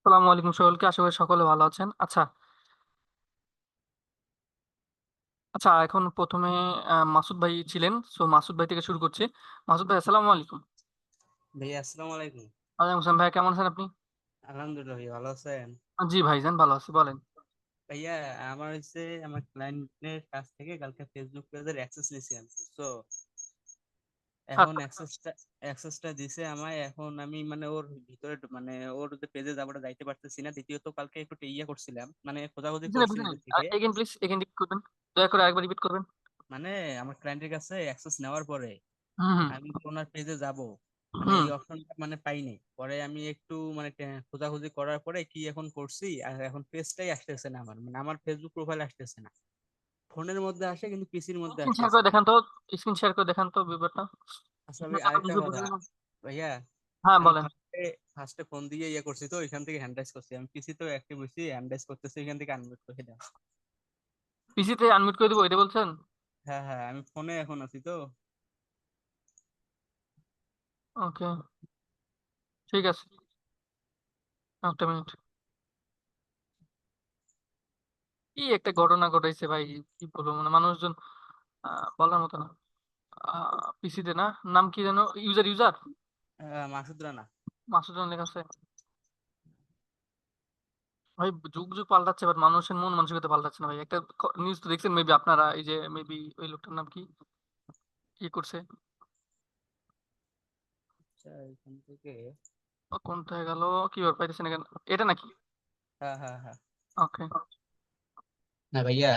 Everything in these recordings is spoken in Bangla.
আসসালামু আলাইকুম সকলকে, আশা করি সকলে ভালো আছেন। আচ্ছা আচ্ছা, এখন প্রথমে মাসুদ ভাই ছিলেন, সো মাসুদ ভাই থেকে শুরু করছি। মাসুদ ভাই, আসসালামু আলাইকুম। ভাইয়া আসসালামু আলাইকুম। ওয়ালাইকুম আসসালাম। ভাই কেমন আছেন আপনি? আলহামদুলিল্লাহ ভাই, ভালো আছেন? জি ভাইজান, ভালো আছি, বলেন। ভাইয়া, আমার ক্লায়েন্টের কাছ থেকে কালকে ফেসবুক পেজের অ্যাক্সেস নিয়েছি আমি, বুঝছো? এখন আচ্ছা, অ্যাক্সেসটা দিছে আমায়। এখন আমি মানে ওর ভিতরে ওর যে পেজে যাবোটা যাইতে পারতেছি না। দ্বিতীয়ত কালকে একটু ইয়ে করছিলাম, মানে খোঁজাখুঁজি বুঝলেন করছি বুঝলেন। নিজে থেকে। এগেন প্লিজ, এগেন রিপিট করবেন, দয়া করে আরেকবার রিপিট করবেন। মানে আমার ক্লায়েন্টের কাছে অ্যাক্সেস নেওয়ার পরে হুম হুম আমি তো ওনার পেজে যাব, মানে হুম। এই অপশনটা পাইনি। পরে আমি একটু খোঁজাখুঁজি করার পরে কি এখন করছি, আর এখন পেজটাই আসতেছে না, আমার ফেসবুক প্রোফাইল আসতেছে না। ফোনের মধ্যে আসে কিন্তু পিসির মধ্যে স্ক্রিন শেয়ার আসতেছে করে না। দেখান তো, স্ক্রিন শেয়ার করে দেখান তো ব্যাপারটা। আচ্ছা ভাই, আপনার যখন আরেকটা কিছু কথা বুঝলেন না। ভাইয়া, হ্যাঁ আমি বলেন। ফার্স্টে ফোন দিয়ে ইয়ে করছি, তো এখান থেকে হ্যান্ড রাইজ করছি। আমি পিসি তো অ্যাক্টিভ হইছি, হ্যান্ড রাইজ করতেছি, এখান থেকে আনমিউট করে দাও। পিসিতে আনমিউট করে দিব, এটা বলছেন? হ্যাঁ হ্যাঁ, আমি ফোনে এখন আছি তো। ওকে, ঠিক আছে, একটা মিনিট। কি একটা ঘটনা ঘটাইছে ভাই, কি বলবো, মানে মানুষজন বলার মতো না। পিসিতে না, নাম কি যেন, ইউজার ইউজার মাসুদ রানা। মাসুদ রানা লেখা আছে। ভাই যুগ যুগ পাল্টাচ্ছে, বাট মানুষের মন মানসিকতা পাল্টাচ্ছে না ভাই। একটা নিউজ তো দেখছেন মেবি আপনারা, এই যে মেবি ওই লোকটার নাম কি, কি করছে, আচ্ছা, এখান থেকে। কোনটায় গেল, কি ব্যাপার পাইতেছে না কেন, এটা নাকি? হ্যাঁ হ্যাঁ হ্যাঁ। ওকে, না ভাইয়া,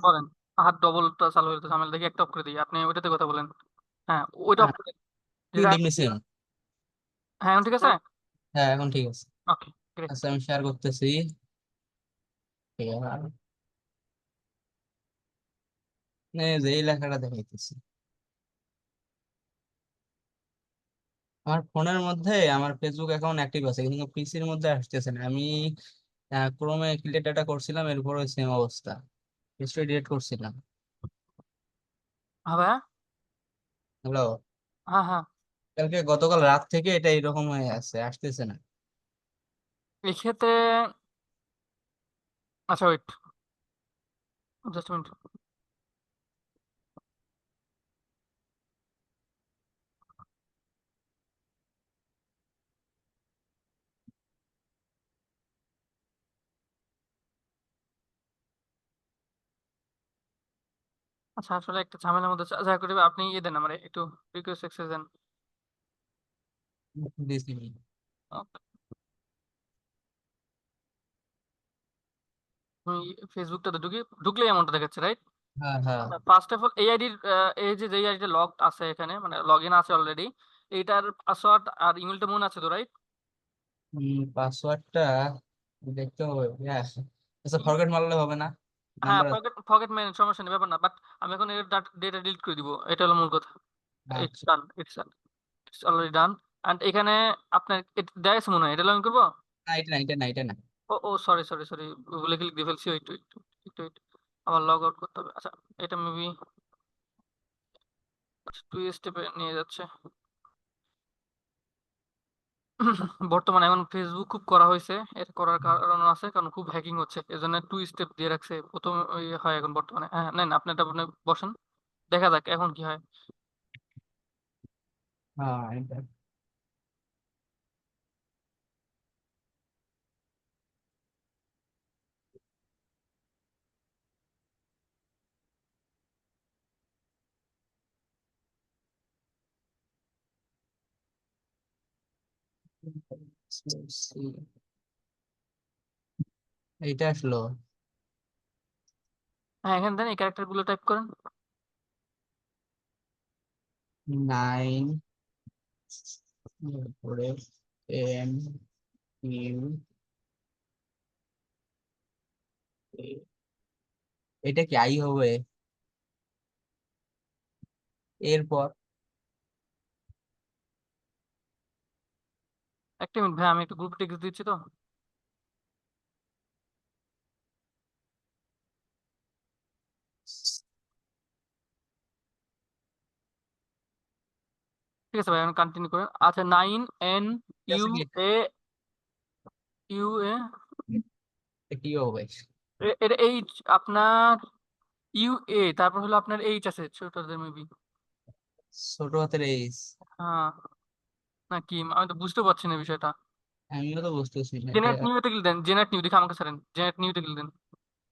বলেন। হাত ডবলটা চালু হইতে ঝামেলা, দেখি একটা অফ করে দিই, আপনি ওইটাতে কথা বলেন। হ্যাঁ, ওইটা অফ করে যেটা। ডিগনিশন। হ্যাঁ এখন ঠিক আছে। হ্যাঁ, এখন ঠিক আছে। ওকে, গ্রেট। আচ্ছা, আমি শেয়ার করতেছি। এবার যে এই লেখাটা দেখাইতেছি, আমার ফোনের মধ্যে আমার ফেসবুক অ্যাকাউন্ট অ্যাক্টিভ আছে, কিন্তু পিসির মধ্যে আসতেছে না। আমি ক্রোমে ক্লিয়ার ডাটা করছিলাম, এরপর সেম অবস্থা, হিস্ট্রি ডিলিট করছিলাম। হ্যাঁ ভাইয়া। হ্যালো। হ্যাঁ হ্যাঁ। গতকাল রাত থেকে এটা এরকম হয়ে আছে, আসতেছে না। এক্ষেত্রে, আচ্ছা ওয়েট, জাস্ট মিনিট। আচ্ছা, আসলে একটা ঝামেলার মধ্যে যা করে আপনি ইয়ে দেন, আমার একটু রিকোয়েস্ট অ্যাক্সেস দেন। দিছি। Okay. তুমি ফেসবুকটাতে ঢুকলেই এমনটা দেখাচ্ছে, রাইট? হ্যাঁ হ্যাঁ। ফার্স্ট অফ অল এই আইডির, এই যে যেই আইডিটা লক আছে এখানে, মানে লগ ইন আছে অলরেডি, এইটার পাসওয়ার্ড আর ইমেলটা মনে আছে তো, রাইট? পাসওয়ার্ডটা দেখতে হবে। হ্যাঁ। আচ্ছা, ফরগেট মারলে হবে না? হ্যাঁ, নাম্বার আছে। পকেট পকেট ম্যানেজ, সমস্যা নেই, ব্যাপার না, বাট আমি এখন এর ডেটা ডিলিট করে দিব, এটা হলো মূল কথা। ইটস আচ্ছা। Done, it's it's already done. And এখানে আপনার দেয়া আছে মনে হয়, এটা লগ ইন করবো। না, এটা না, এটা না, এটা না। ও ও, সরি সরি সরি, ভুলে ক্লিক দিয়ে ফেলছি, একটু একটু একটু একটু আবার লগ আউট করতে হবে। আচ্ছা, এটা মেবি টু স্টেপে নিয়ে যাচ্ছে। বর্তমানে এখন ফেসবুক খুব করা হয়েছে, এটা করার কারণ আছে, কারণ খুব হ্যাকিং হচ্ছে, এজন্য টু স্টেপ দিয়ে রাখছে প্রথম, ওই হয় এখন বর্তমানে। হ্যাঁ নেন, আপনি বসেন, দেখা যাক এখন কি হয়। হ্যাঁ, এটা। এইটা আসলো। হ্যাঁ, এখানে দেন, এই ক্যারেক্টার গুলো টাইপ করেন। 9, তারপরে এম ইউ, এটা কি আই হবে? এরপর একটা মিনিট ভাই, আমি একটু গ্রুপ টেক্সট দিচ্ছি তো। ঠিক আছে ভাই, আমি কন্টিনিউ করেন। আচ্ছা, 9 এন ইউ আছে কি? এ ইউ এ, এটা কি হবে? এটা এইচ আপনার, ইউ এ, তারপর হলো আপনার এইচ আছে ছোটদের মেবি। ছোট হাতের এইচ? হ্যাঁ, না কি আমি তো বুঝতে পারছি না বিষয়টা। আমিও তো বুঝতেছি না এটা। Generate new text then, generate new দেখে আমাকে ছাড়েন, জেনারেট নিউ টেক্সট দেন।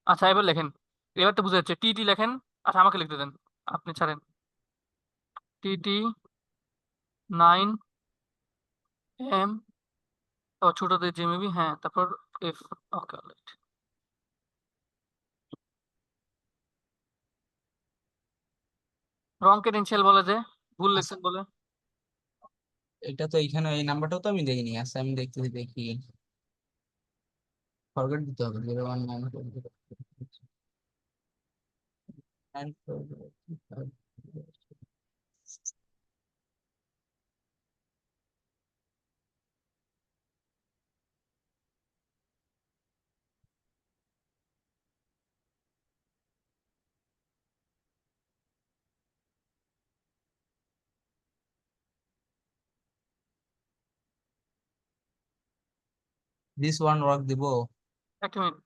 আচ্ছা এবার লেখেন, এবার তো বুঝা যাচ্ছে, টি টি লেখেন। আচ্ছা আমাকে লিখতে দেন, আপনি ছাড়েন। টি টি 9 এম, ও ছোটদের যে মেবি, হ্যাঁ তারপর F. Okay alright. Wrong credential বলে যে, ভুল আচ্ছা, লিখছেন বলে। এটা তো এইখানে এই নাম্বারটাও তো আমি দেখিনি। আচ্ছা আমি দেখতেছি, দেখি। ফরগেট দিতে হবে 0194. দিস ওয়ান ওয়ার্ক দিব। একটা মিনিট।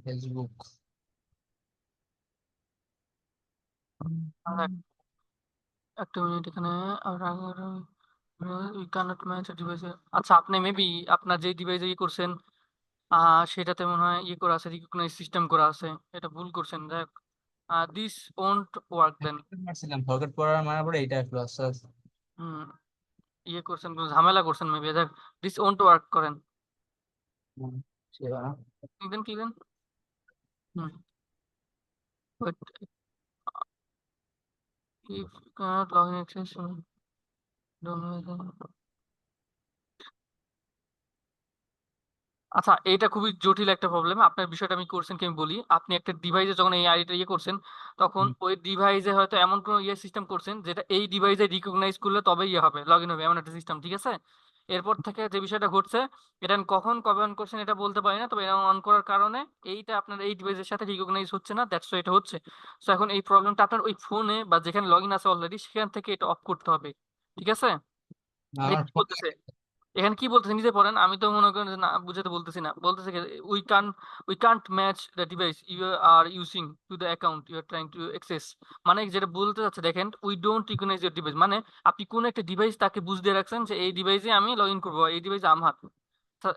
ফেসবুক। একটা মিনিট এখানে। উই ক্যানট ম্যাচ ডিভাইসে। আচ্ছা আপনি মেবি আপনার যে ডিভাইসে ই করছেন, সেটাতে মনে হয় ই করা আছে, রিকগনাইজ সিস্টেম করা আছে। এটা ভুল করছেন, দেখ। This won't work then. মারছিলাম, ফরগেট পড়ার মারার পরে এটা আসলো। আচ্ছা আচ্ছা। হুম, ইয়ে করছেন, কোনো ঝামেলা করছেন মেবি, দেখ। দিস ওন্ট ওয়ার্ক করেন। হুম, সেবা। কি দেন, কি দেন? হুম, wait, if you cannot log in access, don't. আচ্ছা এটা খুবই জটিল একটা প্রবলেম। আপনার বিষয়টা আমি করছেন কি আমি বলি, আপনি একটা ডিভাইসে যখন এই আইডিটা ইয়ে করছেন, তখন হুম। ওই ডিভাইসে হয়তো এমন কোনো ইয়ে সিস্টেম করছেন যেটা এই ডিভাইসে রিকগনাইজ করলে তবে ইয়ে হবে, লগ ইন হবে, এমন একটা সিস্টেম, ঠিক আছে? এরপর থেকে যে বিষয়টা ঘটছে, এটা আমি কখন কবে অন করছেন এটা বলতে পারি না, তবে এটা অন করার কারণে এইটা আপনার এই ডিভাইসের সাথে রিকগনাইজ হচ্ছে না, দ্যাটস এটা হচ্ছে। তো এখন এই প্রবলেমটা আপনার ওই ফোনে বা যেখানে লগ ইন আছে অলরেডি সেখান থেকে এটা অফ করতে হবে, ঠিক আছে? আমার দেখি কি ফোন। বলতেছে এখানে, কি বলতেছে নিজে পড়েন, আমি তো মনে করেন যে না বুঝাতে বলতেছি না, বলতেছে we can't match the device you are using to the account you are trying to access. মানে যেটা বলতে চাচ্ছে দেখেন, we don't recognize your device, মানে আপনি কোন একটা ডিভাইস তাকে বুঝ দিয়ে রাখছেন যে এই ডিভাইসে আমি লগ ইন করবো, এই ডিভাইসে আমার।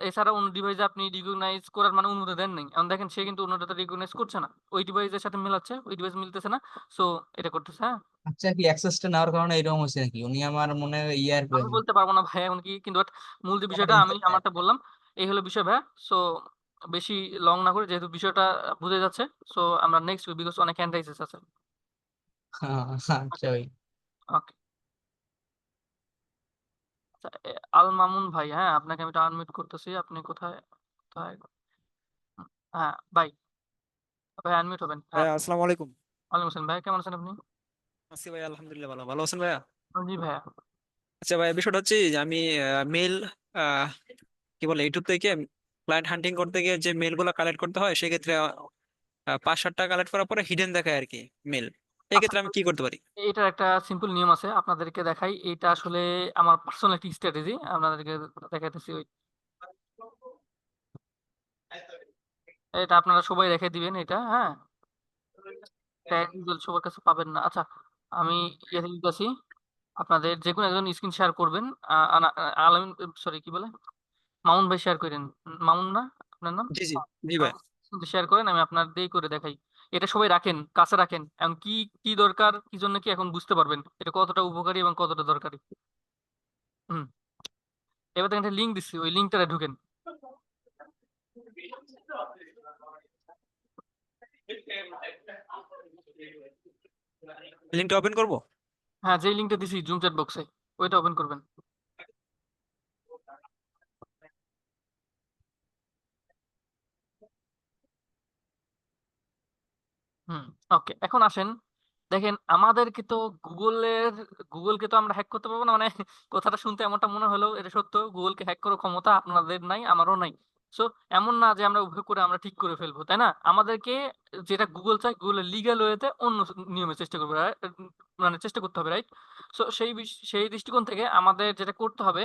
এছাড়া অন্য ডিভাইসে আপনি রিকগনাইজ করার মানে অনুমতি দেন নাই। এখন দেখেন সে কিন্তু অন্যটাতে রিকগনাইজ করছে না, ওই ডিভাইসের সাথে মিলাচ্ছে, ওই ডিভাইস মিলতেছে না। সো এটা করতেছে, হ্যাঁ। আচ্ছা, কি অ্যাক্সেসটা নেওয়ার কারণে এরকম হচ্ছে নাকি? উনি আমার মনে হয় ইয়ার আমি বলতে পারবো না ভাই এখন কি, কিন্তু but মূল যে বিষয়টা আমি আমারটা বললাম, এই হলো বিষয় ভাই। সো বেশি লং না করে, যেহেতু বিষয়টা বুঝে যাচ্ছে, সো আমরা নেক্সট বিকজ অনেক হ্যান্ড রাইজেস আছে। আচ্ছা ভাই। ওকে। আল মামুন ভাই, হ্যাঁ আপনাকে আমি আনমিউট করতেছি, আপনি কোথায় কোথায়? হ্যাঁ ভাই, ভাই আনমিউট হবেন, হ্যাঁ। ভাইয়া আসসালামু আলাইকুম। ওয়ালাইকুম আসসালাম ভাই, কেমন আছেন আপনি? আছি ভাই, আলহামদুলিল্লাহ, ভালো ভালো আছেন ভাইয়া? জি ভাইয়া। আচ্ছা ভাইয়া, বিষয়টা হচ্ছে যে আমি মেল কি বলে ইউটিউব থেকে ক্লায়েন্ট হান্টিং করতে গিয়ে যে মেল গুলো কালেক্ট করতে হয়, সেক্ষেত্রে 5-7টা কালেক্ট করার পরে হিডেন দেখায় আর কি মেল। এই আচ্ছা ক্ষেত্রে আমি কি করতে পারি? এটার একটা সিম্পল নিয়ম আছে, আপনাদেরকে দেখাই। এটা আসলে আমার পার্সোনাল একটি স্ট্র্যাটেজি, আপনাদেরকে দেখাইতেছি। এটা আপনারা সবাই রেখে দিবেন এটা, হ্যাঁ। ট্যাগ গুগল সবার কাছে পাবেন না। আচ্ছা আমি ইয়ে দিতেছি, আপনাদের যে কোনো একজন স্ক্রিন শেয়ার করবেন। আলামিন, সরি কি বলে, মামুন ভাই শেয়ার করেন। মামুন না আপনার নাম? জি জি। জি ভাই। শেয়ার করেন, আমি আপনার দিয়ে করে দেখাই। এটা সবাই রাখেন, কাছে রাখেন, এখন কি কি দরকার কি জন্য কি এখন বুঝতে পারবেন এটা কতটা উপকারী এবং কতটা দরকারি। হুম, এবার দেখেন একটা লিঙ্ক দিচ্ছি, ওই লিঙ্কটাতে ঢুকেন। লিঙ্কটা ওপেন করব? হ্যাঁ যেই লিঙ্কটা দিছি জুম চ্যাট বক্সে, ওইটা ওপেন করবেন। হুম, ওকে এখন আসেন, দেখেন আমাদেরকে তো গুগলের, গুগলকে তো আমরা হ্যাক করতে পারবো না, মানে কথাটা শুনতে এমনটা মনে হলেও এটা সত্য, গুগলকে হ্যাক করার ক্ষমতা আপনাদের নাই, আমারও নাই। সো এমন না যে আমরা উভয় করে আমরা ঠিক করে ফেলবো, তাই না? আমাদেরকে যেটা গুগল চায়, গুগলের লিগ্যাল ওয়েতে অন্য নিয়মে চেষ্টা করবে, মানে চেষ্টা করতে হবে, রাইট? সো সেই দৃষ্টিকোণ থেকে আমাদের যেটা করতে হবে,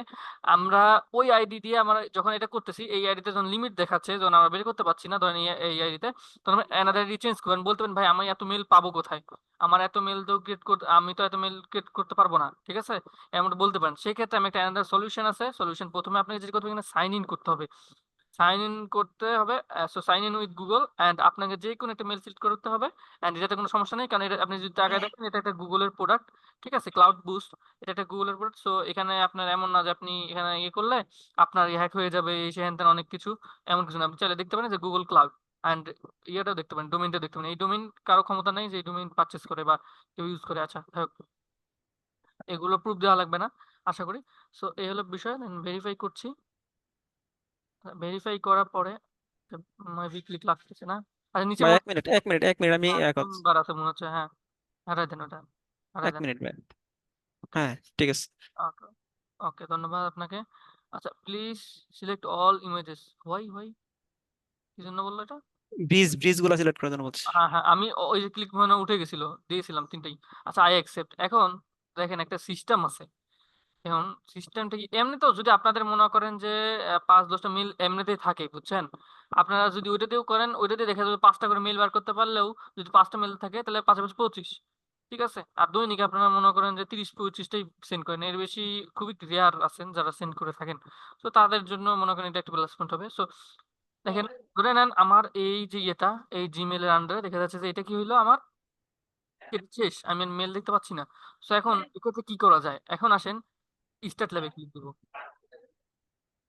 আমরা ওই আইডি দিয়ে আমরা যখন এটা করতেছি, এই আইডিতে যখন লিমিট দেখাচ্ছে, যখন আমরা বের করতে পারছি না, ধরেন এই আইডিতে, তখন আমরা অ্যানাদার আইডি চেঞ্জ করবেন, বলতে পারেন ভাই আমি এত মেল পাবো কোথায়, আমার এত মেল তো আমি তো এত মেল ক্রিয়েট করতে পারবো না, ঠিক আছে, এমন বলতে পারেন। সেই ক্ষেত্রে আমি একটা অ্যানাদার সলিউশন আছে। সলিউশন প্রথমে আপনাকে যেটা করতে হবে, এখানে সাইন ইন করতে হবে। সাইন ইন করতে হবে। So sign in with Google, and আপনাকে যে কোনো একটা মেল সিলেক্ট করতে হবে। অ্যান্ড এটাতে কোনো সমস্যা নেই, কারণ এটা আপনি যদি টাকায় দেখেন, এটা একটা গুগলের প্রোডাক্ট, ঠিক আছে, ক্লাউড বুস্ট, এটা একটা গুগলের প্রোডাক্ট। সো এখানে আপনার এমন না যে আপনি এখানে ইয়ে করলে আপনার হ্যাক হয়ে যাবে, এই সে হ্যান ত্যান অনেক কিছু, এমন কিছু না। আপনি চাইলে দেখতে পারেন যে গুগল ক্লাউড, অ্যান্ড ইয়েটাও দেখতে পারেন, ডোমেইনটা দেখতে পারেন। এই ডোমেইন কারো ক্ষমতা নেই যে এই ডোমেইন পারচেস করে বা কেউ ইউজ করে। আচ্ছা যাই হোক, এগুলো প্রুফ দেওয়া লাগবে না আশা করি। সো এই হলো বিষয়। ভেরিফাই করছি। ভেরিফাই করার পরে মেবি ক্লিক লাগতেছে না। আচ্ছা নিচে ভাই মনে 1 মিনিট আমি হয় এক তিনবার আছে মনে হচ্ছে। হ্যাঁ, হারাই দেন ওটা, হারাই এক দেন। মিনিট ভাই। হ্যাঁ, ঠিক আছে। ওকে, ওকে, ধন্যবাদ আপনাকে। আচ্ছা please select all images. Why কি জন্য বললো এটা? ব্রিজ গুলা সিলেক্ট করার জন্য বলছি। হ্যাঁ হ্যাঁ, আমি ওই যে ক্লিক মনে উঠে গেছিল, দিয়েছিলাম তিনটেই। আচ্ছা আই অ্যাকসেপ্ট। এখন দেখেন একটা সিস্টেম আছে। এখন সিস্টেমটা কি, এমনি তো যদি আপনাদের মনে করেন যে 5-10টা মিল এমনিতেই থাকে, বুঝছেন, আপনারা যদি ওইটা দিয়েও করেন, ওইটা দিয়ে দেখা যাবে 5টা করে মিল বার করতে পারলেও, যদি 5টা মিল থাকে তাহলে 5 5 25, ঠিক আছে। আর দৈনিক আপনারা মনে করেন যে 30 35টাই সেন্ড করেন, এর বেশি খুবই রেয়ার আছেন যারা সেন্ড করে থাকেন। তো তাদের জন্য মনে করেন এটা একটা প্লাস পয়েন্ট হবে। সো দেখেন, ধরে নেন আমার এই যে ইয়েটা, এই জিমেলের আন্ডারে দেখা যাচ্ছে যে এটা কি হইলো আমার, এটা শেষ, আমি মেল দেখতে পাচ্ছি না। সো এখন এক্ষেত্রে কি করা যায়, এখন আসেন স্টার্ট ল্যাবে ক্লিক দিব।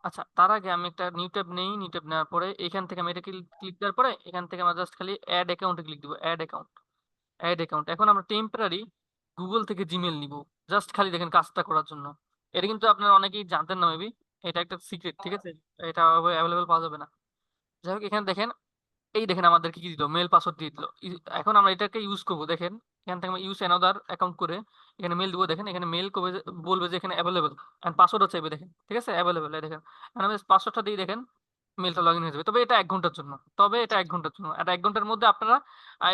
আচ্ছা তার আগে আমি একটা নিউ ট্যাব নেই। নিউ ট্যাব নেওয়ার পরে এখান থেকে আমি এটা ক্লিক দেওয়ার পরে এখান থেকে আমরা জাস্ট খালি অ্যাড অ্যাকাউন্টে ক্লিক দিব। Add account, add account. এখন আমরা টেম্পোরারি গুগল থেকে জিমেল নিব, জাস্ট খালি দেখেন কাজটা করার জন্য। এটা কিন্তু আপনারা অনেকেই জানতেন না মেবি, এটা একটা সিক্রেট, ঠিক আছে, এটা অ্যাভেলেবেল পাওয়া যাবে না। যাই হোক, এখানে দেখেন, এই দেখেন আমাদেরকে কি দিল, মেল পাসওয়ার্ড দিয়ে দিল। এখন আমরা এটাকে ইউজ করবো। দেখেন এখান থেকে আমরা ইউজ অ্যানাদার অ্যাকাউন্ট করে এখানে মেল দিব। দেখেন এখানে মেল করবে, বলবে যে এখানে অ্যাভেলেবল, এন্ড পাসওয়ার্ডও চাইবে। দেখেন ঠিক আছে, অ্যাভেলেবল, এই দেখেন। আর আমি পাসওয়ার্ডটা দিয়ে দেখেন মেলটা লগ ইন হয়ে যাবে। তবে এটা 1 ঘন্টার জন্য, তবে এটা 1 ঘন্টার জন্য। এটা 1 ঘন্টার মধ্যে আপনারা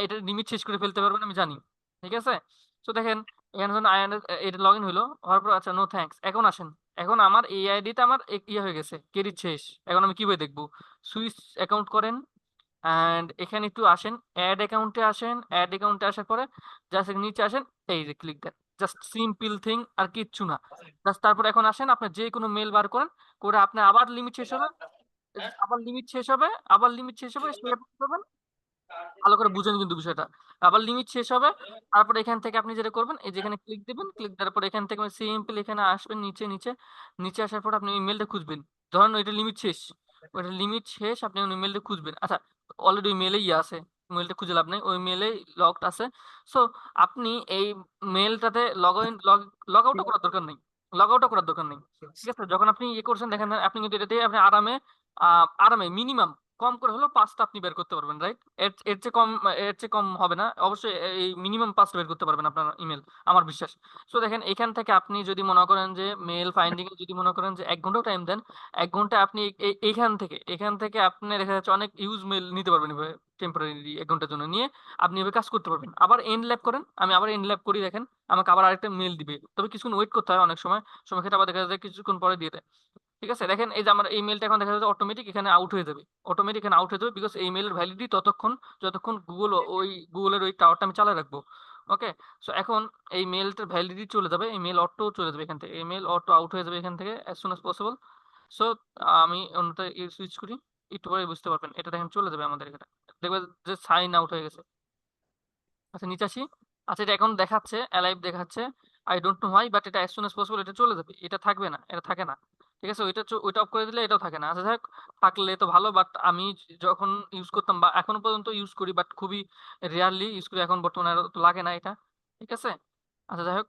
এটার লিমিট শেষ করে ফেলতে পারবেন, আমি জানি, ঠিক আছে। তো দেখেন এখানে যখন এটা লগ ইন হলো, হওয়ার পর আচ্ছা নো থ্যাঙ্কস। এখন আসেন, এখন আমার এই আইডিটা আমার ইয়ে হয়ে গেছে, ক্রেডিট শেষ। এখন আমি কিভাবে দেখবো? সুইচ অ্যাকাউন্ট করেন, অ্যান্ড এখানে একটু আসেন, অ্যাড অ্যাকাউন্টে আসেন। অ্যাড অ্যাকাউন্টে আসার পরে জাস্ট নিচে আসেন, এই যে ক্লিক দেন, জাস্ট সিম্পল থিং, আর কিচ্ছু না। জাস্ট তারপর এখন আসেন, আপনার যে কোনো মেল বার করেন, করে আপনার আবার লিমিট শেষ হবে, আবার লিমিট শেষ হবে, আবার লিমিট শেষ হবে, সে করবেন। ভালো করে বুঝেন কিন্তু বিষয়টা। আবার লিমিট শেষ হবে, তারপর এখান থেকে আপনি যেটা করবেন, এই যেখানে ক্লিক দিবেন, ক্লিক দেওয়ার পর এখান থেকে সিম্পল এখানে আসবেন, নিচে নিচে নিচে আসার পর আপনি ইমেলটা খুঁজবেন। ধরেন ওইটা লিমিট শেষ, ওইটা লিমিট শেষ, আপনি ওই ইমেলটা খুঁজবেন। আচ্ছা অলরেডি ওই মেলেই আছে, মেলটা খুঁজে লাভ নেই, ওই মেলেই লগড আছে। সো আপনি এই মেলটাতে লগ ইন লগ আউটও করার দরকার নেই, লগ আউটও করার দরকার নেই, ঠিক আছে। যখন আপনি ইয়ে করছেন দেখেন, আপনি কিন্তু এটা দিয়ে আপনি আরামে আরামে মিনিমাম কম করে হলেও 5টা আপনি বের করতে পারবেন, রাইট? এর চেয়ে কম হবে না অবশ্যই। এই মিনিমাম 5টা বের করতে পারবেন আপনার ইমেল, আমার বিশ্বাস। সো দেখেন এখান থেকে আপনি যদি মনে করেন যে মেল ফাইন্ডিং এ যদি মনে করেন যে 1 ঘন্টাও টাইম দেন, 1 ঘন্টা আপনি এখান থেকে আপনি দেখা যাচ্ছে অনেক ইউজ মেল নিতে পারবেন এভাবে। টেম্পোরারি 1 ঘন্টার জন্য নিয়ে আপনি এভাবে কাজ করতে পারবেন। আবার এন্ড ল্যাব করেন, আমি আবার এন্ড ল্যাব করি, দেখেন আমাকে আবার আরেকটা মেল দিবে, তবে কিছুক্ষণ ওয়েট করতে হয় অনেক সময়, সময় ক্ষেত্রে আবার দেখা যায় কিছুক্ষণ পরে দিয়ে দেয়, ঠিক আছে। দেখেন এই যে আমার এই মেলটা এখন দেখা যাচ্ছে অটোমেটিক এখানে আউট হয়ে যাবে, অটোমেটিক এখানে আউট হয়ে যাবে, বিকজ এই মেলের ভ্যালিডিটি ততক্ষণ যতক্ষণ গুগলের ওই টাওয়ারটা আমি চালায় রাখবো। ওকে, সো এখন এই মেলটার ভ্যালিডিটি চলে যাবে, এই মেল অটো চলে যাবে এখান থেকে, এই মেল অটো আউট হয়ে যাবে এখান থেকে as soon as possible. So আমি অন্যটা সুইচ করি, একটু পরে বুঝতে পারবেন, এটা দেখেন চলে যাবে আমাদের এখানে, দেখবে যে সাইন আউট হয়ে গেছে। আচ্ছা নিচে আসি। আচ্ছা এটা এখন দেখাচ্ছে অ্যালাইভ দেখাচ্ছে, I don't know why, but এটা অ্যাজ সুন অ্যাজ পসিবল এটা চলে যাবে, এটা থাকবে না, এটা থাকে না, ঠিক আছে। ওইটা অফ করে দিলে এটাও থাকে না। আচ্ছা যাই হোক, থাকলে তো ভালো, বাট আমি যখন ইউজ করতাম বা এখনো পর্যন্ত ইউজ করি, বাট খুবই রেয়ারলি ইউজ করি, এখন বর্তমানে আর তো লাগে না এটা, ঠিক আছে। আচ্ছা যাই হোক,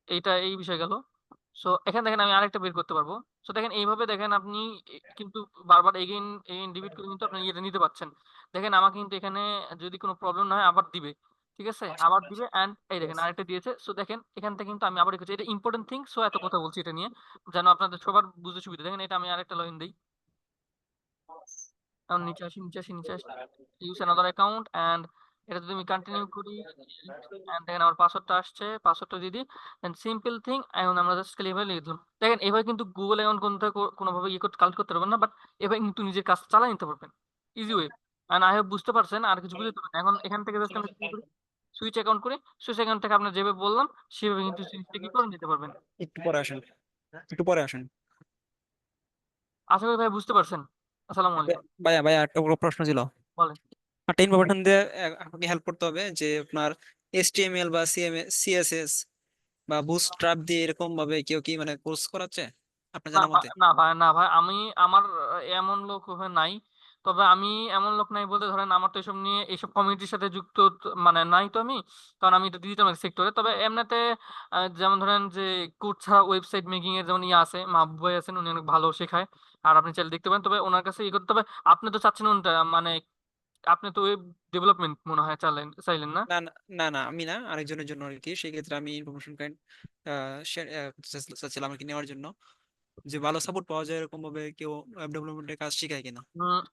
এইটা এই বিষয় গেল। সো এখান দেখেন আমি আরেকটা বের করতে পারবো। সো দেখেন এইভাবে দেখেন আপনি কিন্তু বারবার এগেইন এগেইন ডিলিট করে কিন্তু আপনি এটা নিতে পারছেন। দেখেন আমাকে কিন্তু এখানে যদি কোনো প্রবলেম না হয় আবার দিবে, ঠিক আছে, আবার দিবে। এন্ড এই দেখেন আরেকটা দিয়েছে। সো দেখেন এখান থেকে কিন্তু আমি আবার রেখেছি, এটা ইম্পর্টেন্ট থিং। সো এত কথা বলছি এটা নিয়ে যেন আপনাদের সবার বুঝতে সুবিধা। দেখেন এটা আমি আরেকটা লইন দিই, এখন নিচে আসি, নিচে আসি, নিচে আসি, ইউজ অ্যানাদার অ্যাকাউন্ট, অ্যান্ড এটা যদি আমি কন্টিনিউ করি and দেখেন আমার পাসওয়ার্ডটা আসছে, পাসওয়ার্ডটা দিয়ে দিই, দেন সিম্পল থিং, এখন আমরা জাস্ট খালি এভাবে লিখে দিলাম। দেখেন এভাবে কিন্তু গুগল অ্যাকাউন্ট কোনোভাবে ইয়ে করতে কালেক্ট করতে পারবেন না, বাট এভাবে কিন্তু নিজের কাজ চালিয়ে নিতে পারবেন easy way. And I hope বুঝতে পারছেন, আর কিছু বুঝতে পারবেন এখন। এখান থেকে জাস্ট আমরা কি করি, সুইচ অ্যাকাউন্ট করি, সুইচ অ্যাকাউন্ট থেকে আপনার যেভাবে বললাম সেভাবে কিন্তু জিনিসটা কি করে নিতে পারবেন। একটু পরে আসেন, একটু পরে আসেন। আশা করি ভাই বুঝতে পারছেন। আসসালামু আলাইকুম। ভাইয়া ভাইয়া একটা প্রশ্ন ছিল। বলেন। একটা ইনফরমেশন দিয়ে আপনাকে হেল্প করতে হবে যে আপনার HTML বা CSS বা বুটস্ট্র্যাপ দিয়ে এরকম ভাবে কেউ কি মানে কোর্স করাচ্ছে আপনার না জানা মতে? না ভাই, না ভাই, আমি আমার এমন লোক নাই। তবে আমি এমন লোক নাই বলতে ধরেন আমার তো এসব নিয়ে এইসব কমিউনিটির সাথে যুক্ত মানে নাই তো আমি, কারণ আমি তো ডিজিটাল সেক্টরে। তবে এমনিতে যেমন ধরেন যে কোড ছাড়া ওয়েবসাইট মেকিং এর যেমন ইয়ে আছে, মাহবুব ভাই আছেন, উনি অনেক ভালো শেখায়, আর আপনি চাইলে দেখতে পারেন। তবে ওনার কাছে ই করতে হবে। আপনি তো চাচ্ছেন ওনটা মানে, আপনি তো ওয়েব ডেভেলপমেন্ট মনে হয় চাইলেন না? না না না না, আমি না, আরেকজনের জন্য আর কি। সেই ক্ষেত্রে আমি ইনফরমেশন কাইন্ড চাচ্ছিলাম আর কি নেওয়ার জন্য, যে ভালো সাপোর্ট পাওয়া যায় এরকম ভাবে কেউ ওয়েব ডেভেলপমেন্টের কাজ শিখায় কিনা।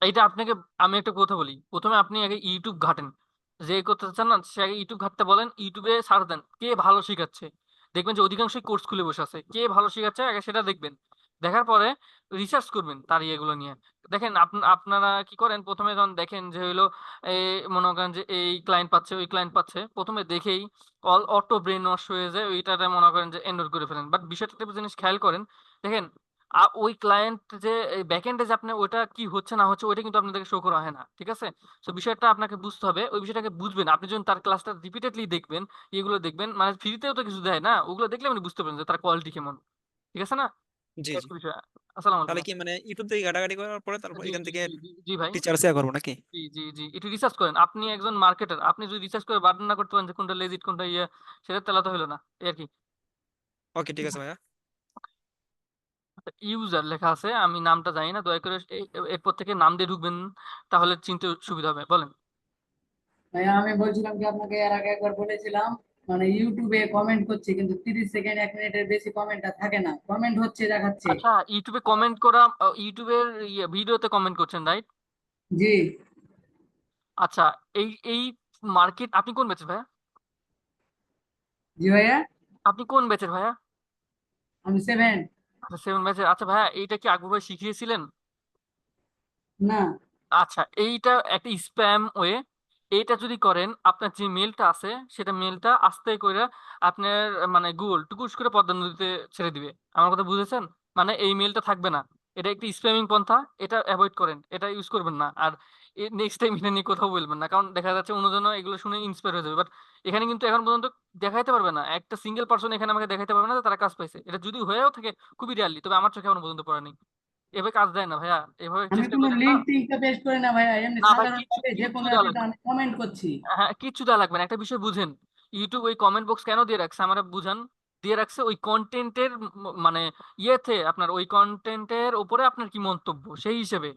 এইটা আপনাকে আমি একটা কথা বলি, প্রথমে আপনি আগে ইউটিউব ঘাটেন। যে করতে চান না সে আগে ইউটিউব ঘাটতে বলেন, ইউটিউবে সার্চ দেন কে ভালো শেখাচ্ছে। দেখবেন যে অধিকাংশই কোর্স খুলে বসে আছে, কে ভালো শেখাচ্ছে আগে সেটা দেখবেন। দেখার পরে রিসার্চ করবেন তার ইয়েগুলো নিয়ে। দেখেন আপনারা কি করেন, প্রথমে যখন দেখেন যে হইলো এই মনে করেন যে এই ক্লায়েন্ট পাচ্ছে ওই ক্লায়েন্ট পাচ্ছে, প্রথমে দেখেই অটো ব্রেন ওয়াশ হয়ে যায়, ওইটাতে মনে করেন যে এনরোল করে ফেলেন। বাট বিষয়টা একটা জিনিস খেয়াল করেন, দেখেন ওই ক্লায়েন্ট যে ব্যাকএন্ডে যে আপনি ওটা কি হচ্ছে না হচ্ছে ওইটা কিন্তু আপনাদেরকে শো করা হয় না, ঠিক আছে? তো বিষয়টা আপনাকে বুঝতে হবে, ওই বিষয়টাকে বুঝবেন আপনি যখন তার ক্লাসটা রিপিটেডলি দেখবেন, এগুলো দেখবেন, মানে ফ্রিতেও তো কিছু দেয় না, ওগুলো দেখলে আপনি বুঝতে পারবেন যে তার কোয়ালিটি কেমন, ঠিক আছে না? জি এই জি। হচ্ছে বিষয়। আসসালামু আলাইকুম তাহলে ভাই। কি মানে ইউটিউব থেকে ঘাটাঘাটি করার পরে তারপর জি এখান জি থেকে জি জি জি ভাই। টিচার শেয়ার করবো নাকি? জি জি জি, একটু রিসার্চ করেন, আপনি একজন মার্কেটার, আপনি যদি রিসার্চ করে বার্ন না করতে পারেন যে কোনটা লেজিট কোনটা ইয়ে, সেটা তেলা তো হলো না, এই আর কি। ওকে ঠিক আছে ভাইয়া। ইউজার লেখা আছে, আমি নামটা জানি না, দয়া করে এরপর থেকে নাম দিয়ে ঢুকবেন, তাহলে চিনতে সুবিধা হবে। বলেন। ভাইয়া আমি বলছিলাম কি আপনাকে এর আগে একবার বলেছিলাম, মানে ইউটিউবে কমেন্ট করছে কিন্তু 30 সেকেন্ড 1 মিনিটের বেশি কমেন্টটা থাকে না, কমেন্ট হচ্ছে দেখাচ্ছে। আচ্ছা, ইউটিউবে কমেন্ট করা, ইউটিউবের ভিডিওতে কমেন্ট করছেন, রাইট? জি। আচ্ছা, এই এই মার্কেট আপনি কোন ব্যাচের ভাইয়া? জি ভাইয়া। আপনি কোন ব্যাচের ভাইয়া? আমি 7। আচ্ছা, 7 ব্যাচের। আচ্ছা ভাইয়া, এইটা কি আকবর ভাই শিখিয়েছিলেন? না। আচ্ছা, এইটা একটা স্প্যাম ওয়ে। এইটা যদি করেন, আপনার যে মেলটা আছে সেটা মেলটা আস্তে করে আপনার মানে গুগল টুকুস করে পদ্মা নদীতে ছেড়ে দিবে। আমার কথা বুঝেছেন? মানে এই মেলটা থাকবে না। এটা একটি স্প্যামিং পন্থা, এটা অ্যাভয়েড করেন, এটা ইউজ করবেন না। আর নেক্সট টাইম এটা নিয়ে কোথাও বলবেন না, কারণ দেখা যাচ্ছে অন্যজন এগুলো শুনে ইন্সপায়ার হয়ে যাবে। বাট এখানে কিন্তু এখন পর্যন্ত দেখাইতে পারবে না, একটা সিঙ্গেল পার্সন এখানে আমাকে দেখাইতে পারবে না যে তারা কাজ পাইছে। এটা যদি হয়েও থাকে খুবই রেয়ারলি, তবে আমার চোখে এখনো পর্যন্ত পড়েনি। এভাবে কাজ দেয় না ভাইয়া, এভাবে আমি চেষ্টা কোনো করেন না। লিঙ্ক টিঙ্ক পেস্ট করি না ভাইয়া, এমনি না ভাই, সাধারণ কিচ্ছু ভাবে যে কিচ্ছু কোনো দেওয়া একটা লাগবে না। আমি কমেন্ট করছি। হ্যাঁ, কিচ্ছু দেওয়া লাগবে না, একটা বিষয় বুঝেন। ইউটিউব ওই কমেন্ট বক্স কেন দিয়ে রাখছে আমার বুঝান। দিয়ে রাখছে ওই কন্টেন্টের মানে ইয়েতে, আপনার ওই কন্টেন্টের উপরে আপনার কি মন্তব্য সেই হিসেবে।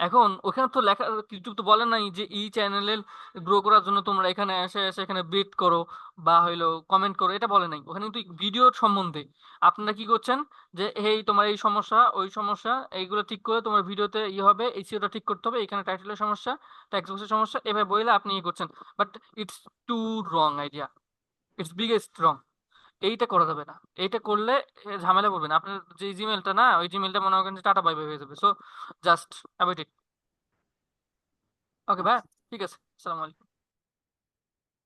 এখন ওখানে তো লেখা, ইউটিউব তো বলে নাই যে এই চ্যানেলের গ্রো করার জন্য তোমরা এখানে এসে এসে এখানে বেট করো বা হইলো কমেন্ট করো, এটা বলে নাই। ওখানে কিন্তু ভিডিওর সম্বন্ধে আপনারা কি করছেন, যে এই তোমার এই সমস্যা ওই সমস্যা, এইগুলো ঠিক করে তোমার ভিডিওতে ই হবে, এসইওটা ঠিক করতে হবে, এখানে টাইটেলের সমস্যা, টেক্সট বক্সের সমস্যা, এভাবে বইলে আপনি ই করছেন। But it's too wrong idea, it's biggest wrong. এইটা করা যাবে না। এইটা করলে ঝামেলা পড়বেন আপনার। যে জিমেলটা না, ওই জিমেলটা মনে করেন যে টাটা বাই বাই হয়ে যাবে। So just avoid it. Okay ভাই, ঠিক আছে। আসসালামু আলাইকুম।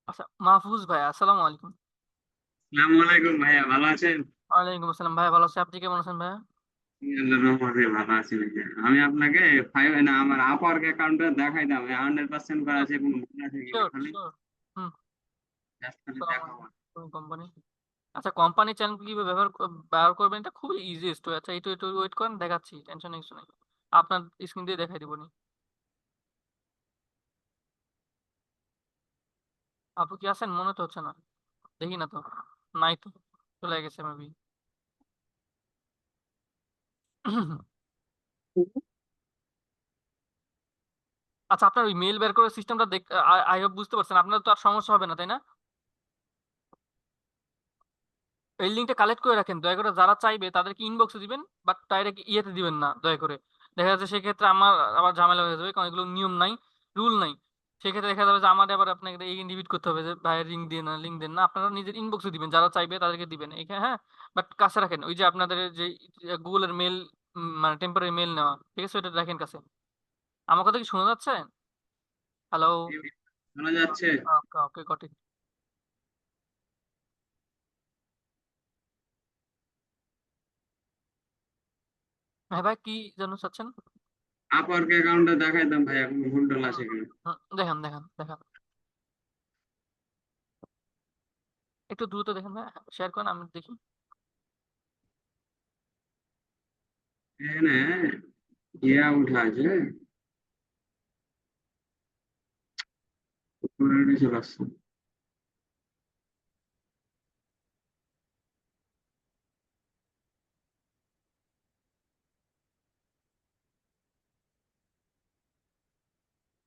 আচ্ছা মাহফুজ ভাই, আসসালামু আলাইকুম। আসসালামু আলাইকুম ভাইয়া, ভালো আছেন? ওয়ালাইকুম আসসালাম ভাই, ভালো আছি, আপনি কেমন আছেন ভাইয়া? আল্লাহর রহমতে ভালো আছি ভাইয়া। আমি আপনাকে ফাইভ না আমার আপওয়ার্ক অ্যাকাউন্টে দেখাই দাম 100% করা আছে, কোনো ভুল আছে কিনা শিওর খালি শিওর। হুম। জাস্ট খালি আসসালামু দেখাবো। আলাইকুম কোম্পানি। আচ্ছা, কোম্পানি চ্যানেল কিভাবে ব্যবহার করবেন, এটা খুবই ইজিয়েস্ট ওয়ে। আচ্ছা একটু একটু ওয়েট করেন, দেখাচ্ছি, টেনশন কিছু নেই। আপনার স্ক্রিন দিয়ে দেখাই দিব নি। আপু কি আছেন? মনে তো হচ্ছে না, দেখি না তো, নাই তো, চলে গেছে মেবি। আচ্ছা, আপনার ওই মেল বের করার সিস্টেমটা দেখ, আই হোপ বুঝতে পারছেন। আপনার তো আর সমস্যা হবে না, তাই না? এই লিঙ্কটা কালেক্ট করে রাখেন দয়া করে, যারা চাইবে তাদেরকে ইনবক্সে দিবেন, বাট ডাইরেক্ট ইয়েতে দিবেন না দয়া করে। দেখা যাচ্ছে সেক্ষেত্রে আমার আবার ঝামেলা হয়ে যাবে, কারণ এগুলো নিয়ম নাই, রুল নাই, সেক্ষেত্রে দেখা যাবে যে আমার আবার আপনাকে ইনভিট করতে হবে যে ভাই লিঙ্ক দেন না, আপনারা নিজের ইনবক্সে দিবেন, যারা চাইবে তাদেরকে দিবেন এখানে, হ্যাঁ। বাট কাছে রাখেন, ওই যে আপনাদের যে গুগলের মেল, মানে টেম্পোরারি মেল নেওয়া, ঠিক আছে, ওটা রাখেন কাছে। আমার কথা কি শোনা যাচ্ছে? হ্যালো? শোনা যাচ্ছে। ওকে ওকে, গট ইট। হ্যাঁ ভাই, কি জানো চাচ্ছেন? আপওয়ার্ক অ্যাকাউন্টে দেখাইতাম ভাই, এখন ভুল টুল আছে কিনা। দেখান দেখান দেখান, একটু দ্রুত দেখেন ভাই, শেয়ার করেন আমি দেখি। এখানে ইয়া উঠা আছে, উপরে চলে আসছে।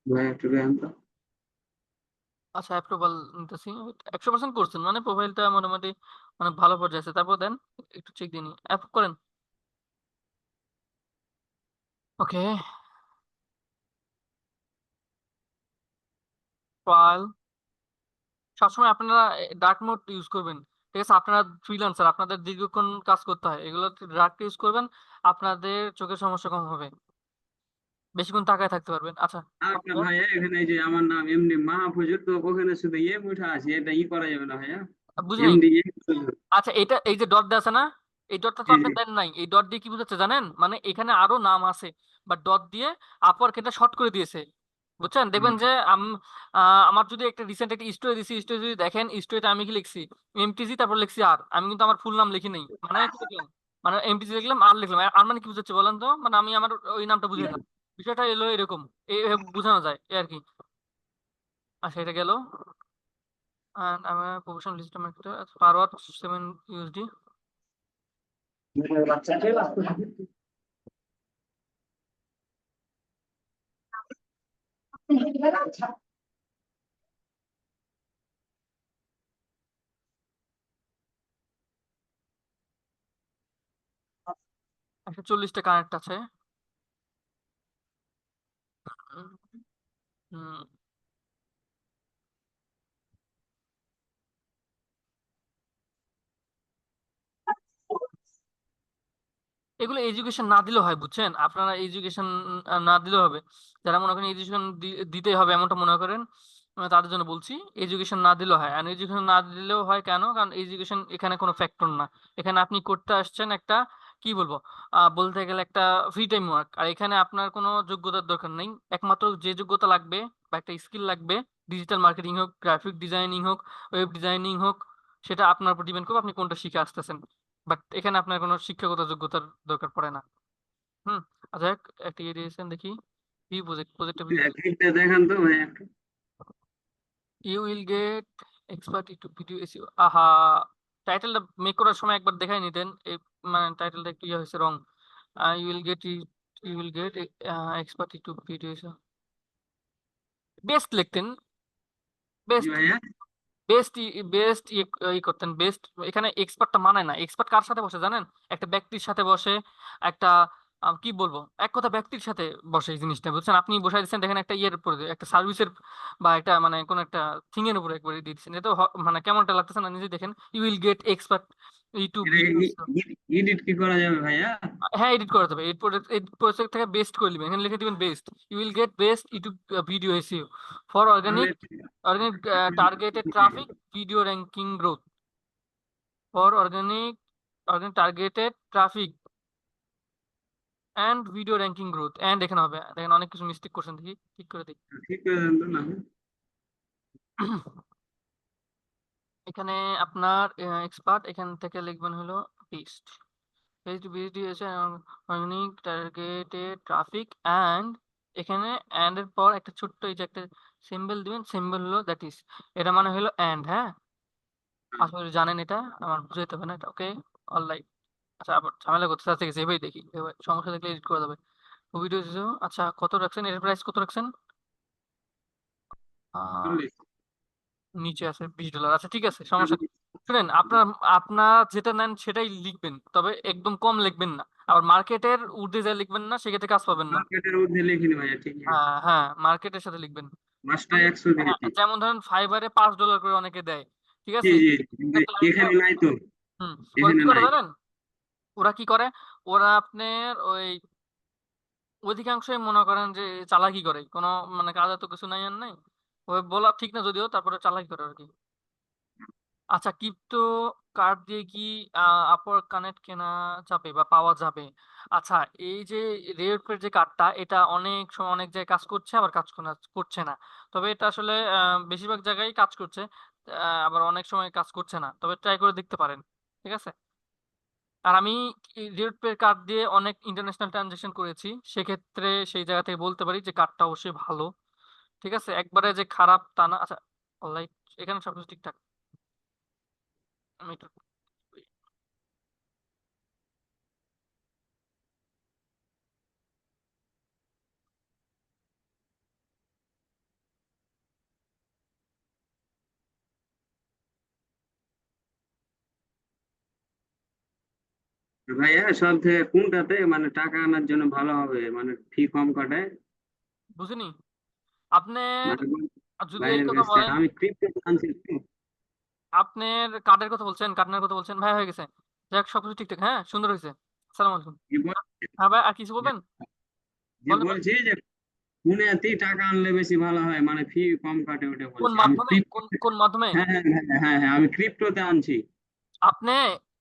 ভাই একটু দেখেন তো। আচ্ছা, অ্যাপ্রুভাল নিতেছি। 100% করছেন মানে প্রোফাইলটা মোটামুটি মানে ভালো পর্যায়ে আছে, তারপর দেন একটু চেক দিয়ে নিই, অ্যাপ্রুভ করেন। ওকে, ফাইল। সবসময় আপনারা ডার্ক মোড ইউজ করবেন, ঠিক আছে? আপনারা ফ্রিল্যান্সার, আপনাদের দীর্ঘক্ষণ কাজ করতে হয়, এগুলো ডার্ক ইউজ করবেন, আপনাদের চোখের সমস্যা কম হবে, বেশিক্ষণ তাকায় থাকতে পারবেন। আচ্ছা, আচ্ছা ভাইয়া, এখানে এই যে আমার নাম এমডি মাহফুজুর, তো ওখানে শুধু উঠা আছে, এটা করা যাবে না ভাইয়া? বুঝে নাই। এমডি আচ্ছা, এটা এই যে ডট দেওয়া আছে না, এই ডটটা তো জি আপনি জি দেন নাই, এই ডট দিয়ে কি বুঝাচ্ছে জানেন? মানে এখানে আরো নাম আছে, বা ডট দিয়ে আপওয়ার্ক এটা শর্ট করে দিয়েছে, বুঝছেন? দেখবেন যে আমার যদি একটা রিসেন্ট একটা স্টোরি দিছি, স্টোরি যদি দেখেন, স্টোরিটা আমি কি লিখছি, এমটিজি তারপর লিখছি আর, আমি কিন্তু আমার ফুল নাম লিখি নাই, মানে কি লিখলাম, মানে এমটিজি লিখলাম আর লিখলাম, আর মানে কি বুঝাচ্ছে বলেন তো? মানে আমি আমার ওই নামটা বুঝিয়ে দিলাম, বিষয়টা এলো এরকম, এইভাবে বোঝানো যায় এই আর কি। আচ্ছা, এটা গেল। আর আমার প্রফেশনাল ডিজিটাল মার্কেটার পারওয়ার 7 ইউএসডি। একটা 40টা কানেক্ট আছে। হুম, হুম। এগুলো এডুকেশন না দিলেও হয়, বুঝছেন? আপনারা এডুকেশন না দিলেও হবে, যারা মনে করেন এডুকেশন দিতেই হবে এমনটা মনে করেন, তাদের জন্য বলছি এডুকেশন না দিলেও হয়। আর এডুকেশন না দিলেও হয় কেন? কারণ এডুকেশন এখানে কোনো ফ্যাক্টর না, এখানে আপনি করতে আসছেন একটা, কি বলবো, বলতে গেলে একটা ফ্রি টাইম ওয়ার্ক। আর এখানে আপনার কোনো যোগ্যতার দরকার নেই, একমাত্র যে যোগ্যতা লাগবে বা একটা স্কিল লাগবে, ডিজিটাল মার্কেটিং হোক, গ্রাফিক ডিজাইনিং হোক, ওয়েব ডিজাইনিং হোক, সেটা আপনার উপর ডিপেন্ড করবে আপনি কোনটা শিখে আসতেছেন। বাট এখানে আপনার কোনো শিক্ষাগত যোগ্যতার দরকার পড়ে না। হুম। আচ্ছা, একটা ইয়ে দিয়েছেন দেখি, ভিউ প্রজেক্ট ক্লিপটা দেখান তো ভাই একটু। You will get expert YouTube video এসিও। আহা, টাইটেলটা মেক করার সময় একবার দেখাই নিতেন, এই মানে টাইটেলটা একটু ইয়ে হয়েছে wrong. You will get you will get expert YouTube video SEO, best লিখতেন, জি বেস্ট, ভাইয়া। বেস্ট বেস্ট ই করতেন বেস্ট। এখানে এক্সপার্টটা মানায় না, এক্সপার্ট কার সাথে বসে জানেন? একটা ব্যক্তির সাথে বসে, একটা কি বলবো, এক কথা ব্যক্তির সাথে বসে এই জিনিসটা, বুঝছেন? আপনি বসাই দিচ্ছেন দেখেন একটা ইয়ের উপরে, একটা সার্ভিসের বা একটা মানে কোন একটা থিং এর উপরে একবারে দিয়ে দিচ্ছেন, এটা মানে কেমনটা লাগতেছে না নিজে দেখেন? You will get expert YouTube এটা ভিডিও। এডিট কি করা যাবে ভাইয়া? হ্যাঁ, এডিট করা যাবে, এই প্রজেক্ট থেকে বেস্ট করে নেবেন, এখানে লিখে দিবেন best, you will get best YouTube video SEO for তাহলে organic targeted traffic, video ranking growth, for organic targeted traffic and video ranking growth and, এখানে হবে দেখেন অনেক কিছু মিস্টেক করছেন, দেখি ঠিক করে দিই। ঠিক করে দেন তো না। এখানে আপনার এক্সপার্ট, এখান থেকে লিখবেন হলো best, best video organic targeted traffic and, এখানে অ্যান্ড এর পর একটা ছোট্ট এই যে একটা সিম্বল দিবেন, সিম্বল হলো দ্যাট ইজ, এটা মানে হলো অ্যান্ড, হ্যাঁ। আশা করি জানেন এটা, আমার বুঝাইতে হবে না এটা, ওকে, অলরাইট। আচ্ছা, আবার ঝামেলা করতে চাচ্ছে গেছে, এভাবেই দেখি, এবার সমস্যা দেখলে এডিট করে দেবে ভিডিও। আচ্ছা, কত রাখছেন, এর প্রাইস কত রাখছেন? আহ, 40। নিচে আছে $20। আচ্ছা, ঠিক আছে, সমস্যা নেই। শুনেন, আপনার আপনার যেটা নেন সেটাই লিখবেন, তবে একদম কম লিখবেন না, আবার মার্কেটের ঊর্ধ্বে যা লিখবেন না, সেক্ষেত্রে কাজ পাবেন না। মার্কেটের মধ্যে লিখিনি ভাইয়া, ঠিক আছে। হ্যাঁ হ্যাঁ, মার্কেটের সাথে লিখবেন, 5টা 100 হ্যাঁ, দিয়েছি। যেমন ধরেন ফাইবারে $5 করে অনেকে দেয়, ঠিক জি আছে? জি, কিন্তু এখানে নাই তো, ওরা এখানে কি করে নাই। জানেন? ওরা কি করে, ওরা আপনার ওই অধিকাংশই মনে করেন যে চালাকি করে, কোনো মানে কাজ তো কিছু নাই আর নাই, ওই বলা ঠিক না যদিও, তারপরে চালাকি করে আর কি। আচ্ছা, ক্রিপ্টো কার্ড দিয়ে কি আপওয়ার্ক কানেক্ট কেনা যাবে বা পাওয়া যাবে? আচ্ছা, এই যে রেডপের যে কার্ডটা, এটা অনেক সময় অনেক জায়গায় কাজ করছে, আবার কাজ করছে না। তবে এটা আসলে বেশিরভাগ জায়গায় কাজ করছে, আবার অনেক সময় কাজ করছে না, তবে ট্রাই করে দেখতে পারেন, ঠিক আছে? আর আমি রেডপের কার্ড দিয়ে অনেক ইন্টারন্যাশনাল ট্রানজাকশন করেছি, সেক্ষেত্রে সেই জায়গা থেকে বলতে পারি যে কার্ডটা অবশ্যই ভালো, ঠিক আছে? একবারে যে খারাপ তা না। আচ্ছা, অলরাইট, এখানে সবকিছু ঠিকঠাক। আমি একটু ভাইয়া সব থেকে কোনটাতে মানে টাকা আনার জন্য ভালো হবে, মানে ফি কম কাটে? বুঝিনি আপনার, মানে যদি এই ভাইয়ের কথা কাছ থেকে বলেন, আমি ক্রিপ্টো আনছি তো। আপনার কার্ডের কথা বলছেন, কার্ডের কথা বলছেন, ভাই হয়ে গেছে। যাক, সবকিছু ঠিকঠাক, হ্যাঁ, সুন্দর হয়েছে। সালাম আলাইকুম। কি হ্যাঁ ভাই, আর কিছু বলবেন? যে বলেন বলেন। বলছি যে পুনেতে টাকা আনলে বেশি ভালো হয়, মানে ফি কম কাটে, ওটা কোন বলছি আমি মাধ্যমে, ক্রিপ্টো। কোন মাধ্যমে? হ্যাঁ হ্যাঁ হ্যাঁ হ্যাঁ হ্যাঁ, আমি ক্রিপ্টোতে আনছি। আপনি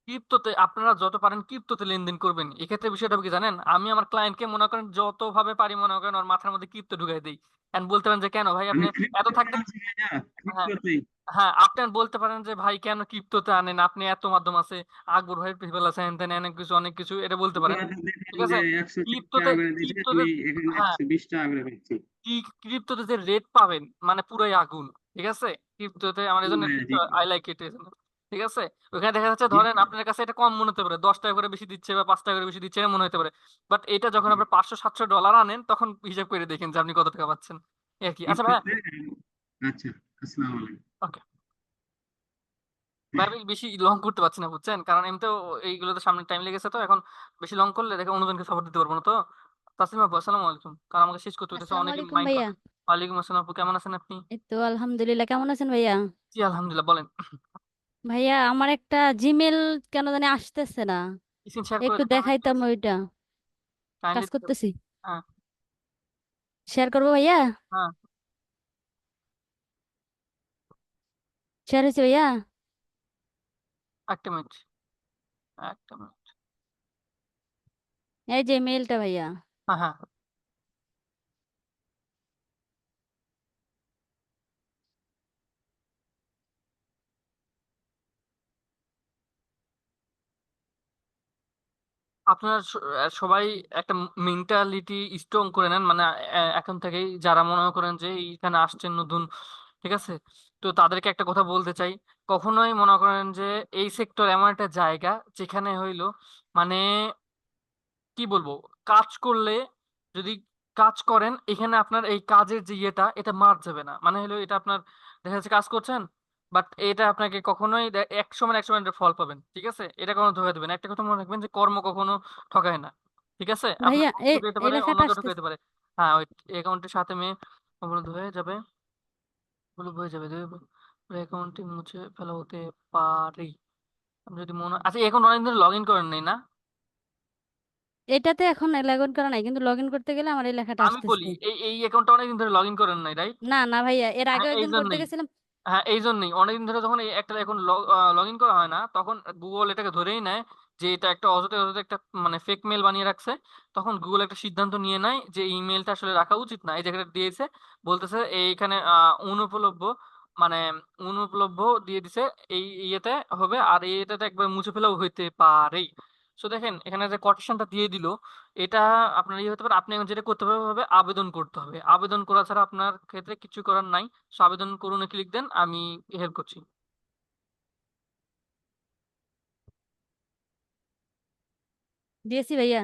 ক্রিপ্টোতে, আপনারা যত পারেন ক্রিপ্টোতে লেনদেন করবেন। এক্ষেত্রে বিষয়টা কি জানেন, আমি আমার ক্লায়েন্টকে মনে করেন যত ভাবে পারি মনে করেন ওর মাথার মধ্যে ক্রিপ্টো ঢুকাই দিই। এন্ড বলতে পারেন যে কেন ভাই আমি আপনি এত ক্রিপ্টোতে থাকতে, আনছি ভাইয়া, হ্যাঁ ক্রিপ্টোতেই। হ্যাঁ, আপনি বলতে পারেন যে ভাই কেন ক্রিপ্টোতে আনেন, আপনি এত মাধ্যম আছে, আকবর ভাই পিপল আছে, হ্যান ত্যান অনেক কিছু অনেক কিছু, এটা বলতে পারেন, ওরা তো দেখেন ঠিক আছে? যে 130 ক্রিপ্টোতে, টাকা করে দিচ্ছে, ক্রিপ্টোতে, আমি এখানে হ্যাঁ, 120 টাকা করে দিচ্ছি। ক্রিপ্টোতে যে রেট পাবেন মানে পুরাই আগুন, ঠিক আছে? ক্রিপ্টোতে আমার জি এই জন্য ভাইয়া, জি আই লাইক ইট, ঠিক আছে? ওখানে দেখা যাচ্ছে ধরেন আপনার কাছে এটা কম মনে হতে পারে, $10 করে বেশি দিচ্ছে বা $5 করে বেশি দিচ্ছে এরকম মনে হতে পারে, বাট এটা যখন আপনি $500-700 আনেন তখন হিসাব করে দেখেন যে আপনি কত টাকা পাচ্ছেন, এই আর কি। আচ্ছা ভাই, ক্রিপ্টোতে। আচ্ছা, আসসালামু আলাইকুম। ওকে ভাই, আমি বেশি লং করতে পারছি না বুঝছেন, কারণ এমনিতেও এইগুলোতে সামনে টাইম লেগেছে, তো এখন বেশি লং করলে দেখে অন্যজনকে সাপোর্ট দিতে পারবো না তো। তাসলিমা আপু, আসসালামু আলাইকুম, কারণ আমাকে শেষ করতে হইতেছে, আসসালামু অনেকে আলাইকুম মাইন্ড ভাইয়া। করে। ওয়ালাইকুম আসসালাম আপু, কেমন আছেন আপনি? এই তো আলহামদুলিল্লাহ, কেমন আছেন ভাইয়া? জি আলহামদুলিল্লাহ, বলেন। ভাইয়া আমার একটা জিমেল কেন জানি আসতেছে না, স্ক্রিন শেয়ার করে একটু দেখাবেন দেখাইতাম প্লিজ, ওইটা। কাজ কাইন্ডলি। করতেছি, হ্যাঁ শেয়ার করবো ভাইয়া। হ্যাঁ, শেয়ার হয়েছে ভাইয়া। একটা মিনিট, একটা মিনিট। এই যে মেলটা ভাইয়া। হ্যাঁ হ্যাঁ, আপনারা সবাই একটা মেন্টালিটি স্ট্রং করে নেন, মানে এখন থেকেই যারা মনে করেন যে এইখানে আসছেন নতুন, ঠিক আছে? তো তাদেরকে একটা কথা বলতে চাই, কখনোই মনে করেন যে এই সেক্টর এমন একটা জায়গা যেখানে হইলো মানে কি বলবো, কাজ করলে, যদি কাজ করেন এখানে আপনার এই কাজের যে ইয়েটা এটা মার যাবে না, মানে হলো এটা আপনার দেখা যাচ্ছে কাজ করছেন, বাট এটা আপনাকে কখনোই এক সময় একটা ফল পাবেন, ঠিক আছে? এটা কখনো ধোকা দেবেন না। একটা কথা মনে রাখবেন যে কর্ম কখনো ঠকায় না, ঠিক আছে? আপনার ভাইয়া এই ঠকে যেতে এই পারে, লেখাটা অন্যকে ঠকে আসতেছে। যেতে পারে। হ্যাঁ, ওই অ্যাকাউন্টের সাথে অবরোধ হয়ে যাবে, হয়ে যাবে, অ্যাকাউন্টটি মুছে ফেলা হতে পারে। আপনি যদি মনে, আচ্ছা এখন অনেকদিন ধরে লগ ইন করেন নাই না? এটাতে এখন লগ ইন করা নাই, কিন্তু লগ ইন করতে গেলে আমার এই লেখাটা আমি বলি আসতেছে। এই অ্যাকাউন্টটা অনেকদিন ধরে লগ ইন করেন নাই, রাইট? না না ভাইয়া, এর হ্যাঁ আগেও এই একদিন করতে জন্যই, গেছিলাম। হ্যাঁ এই জন্যই অনেকদিন ধরে যখন এই একটা এখন লগ ইন করা হয় না, তখন গুগল এটাকে ধরেই নেয় যে এটা একটা অযথা অযথা একটা মানে ফেক মেল বানিয়ে রাখছে। তখন গুগল একটা সিদ্ধান্ত নিয়ে নেয় যে ইমেলটা আসলে রাখা উচিত না, এই জায়গাটা দিয়েছে, বলতেছে এইখানে অনুপলব্ধ, মানে অনুপলব্ধ দিয়ে দিছে, এই ইয়েতে হবে, আর এই এটাতে একবার মুছে ফেলাও হইতে পারে। সো দেখেন এখানে যে কোটেশনটা দিয়ে দিল, এটা আপনার ইয়ে হতে পারে। আপনি এখন যেটা করতে হবে আবেদন করতে হবে, আবেদন করা ছাড়া আপনার ক্ষেত্রে কিছু করার নাই। সো আবেদন করুন, ক্লিক দেন, আমি হেল্প করছি। দিয়েছি ভাইয়া।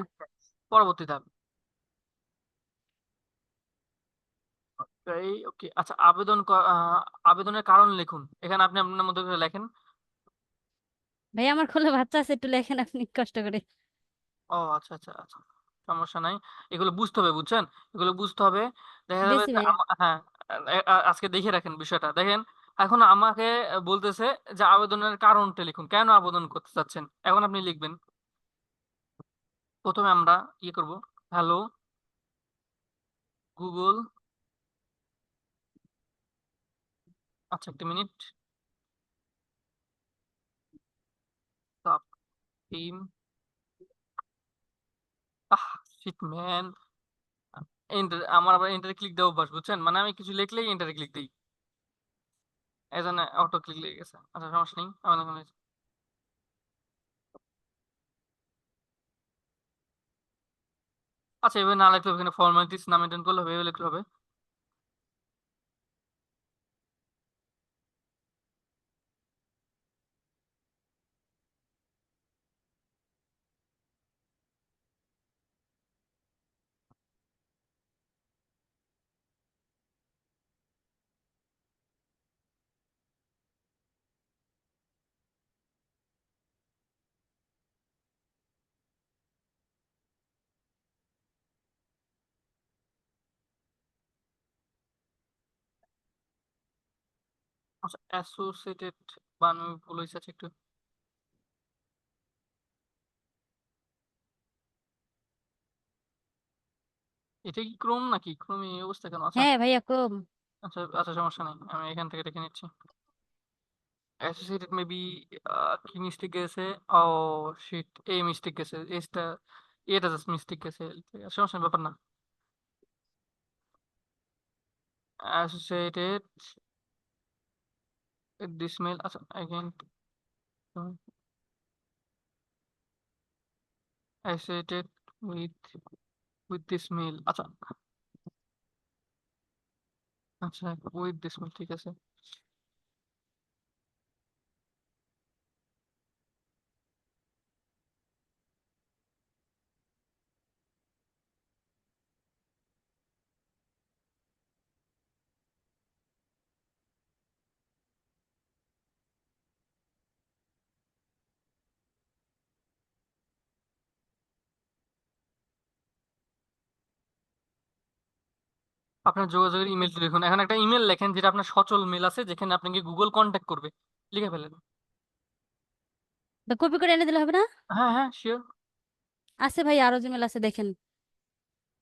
পরবর্তী ধাপ, এই ওকে। আচ্ছা, আবেদনের কারণ লিখুন, এখানে আপনি আপনার মধ্যে করে লেখেন। ভাইয়া আমার কোলে বাচ্চা আছে, একটু লেখেন আপনি কষ্ট করে। ও আচ্ছা আচ্ছা আচ্ছা, সমস্যা নাই, এগুলো বুঝতে হবে বুঝছেন, এগুলো বুঝতে হবে। দেখা যাবে দিয়েছি যে ভাইয়া। হ্যাঁ, আজকে দেখে রাখেন বিষয়টা দেখেন। এখন আমাকে বলতেছে যে আবেদনের কারণটা লিখুন, কেন আবেদন করতে চাচ্ছেন। এখন আপনি লিখবেন, প্রথমে আমরা করব, হ্যালো গুগল। আচ্ছা একটা মিনিট। টিম, আহ শিট ম্যান, এন্টার, আমার আবার এন্টার ক্লিক দেওয়া অভ্যাস বুঝছেন, মানে আমি কিছু লিখলেই এন্টারে ক্লিক দিই, এই জন্য অটো ক্লিক লেগে গেছে। আচ্ছা সমস্যা নেই, আবেদন করে- আচ্ছা এভাবে না লিখলে হবে, এখানে ফর্মালিটিস না মেনটেন করলে হবে, এভাবে লিখলে হবে। আচ্ছা অ্যাসোসিয়েটেড বানান ভুল হয়েছে, আচ্ছা একটু। এটা কি ক্রোম নাকি, ক্রোম এই অবস্থা কেন? আচ্ছা হ্যাঁ ভাইয়া ক্রোম। আচ্ছা আচ্ছা সমস্যা নেই, আমি এখান থেকে দেখে নিচ্ছি। অ্যাসোসিয়েটেড মেবি কি মিস্টেক গেছে, ও শিট, এই মিস্টেক গেছে, এসটা, এটা জাস্ট মিস্টেক গেছে, সমস্যা নেই, ব্যাপার না। অ্যাসোসিয়েটেড দিস মেল, আচ্ছা again associated with this mail, আচ্ছা আচ্ছা with this mail, ঠিক আছে। আপনার যোগাযোগের ইমেলটি লিখুন, এখন একটা ইমেল লেখেন যেটা আপনার সচল মেল আছে, যেখানে আপনাকে গুগল কন্ট্যাক্ট করবে, লিখে ফেলেন। কপি করে এনে দিলে হবে না? হ্যাঁ হ্যাঁ শিওর। আছে ভাই, আরো জিমেল আছে দেখেন।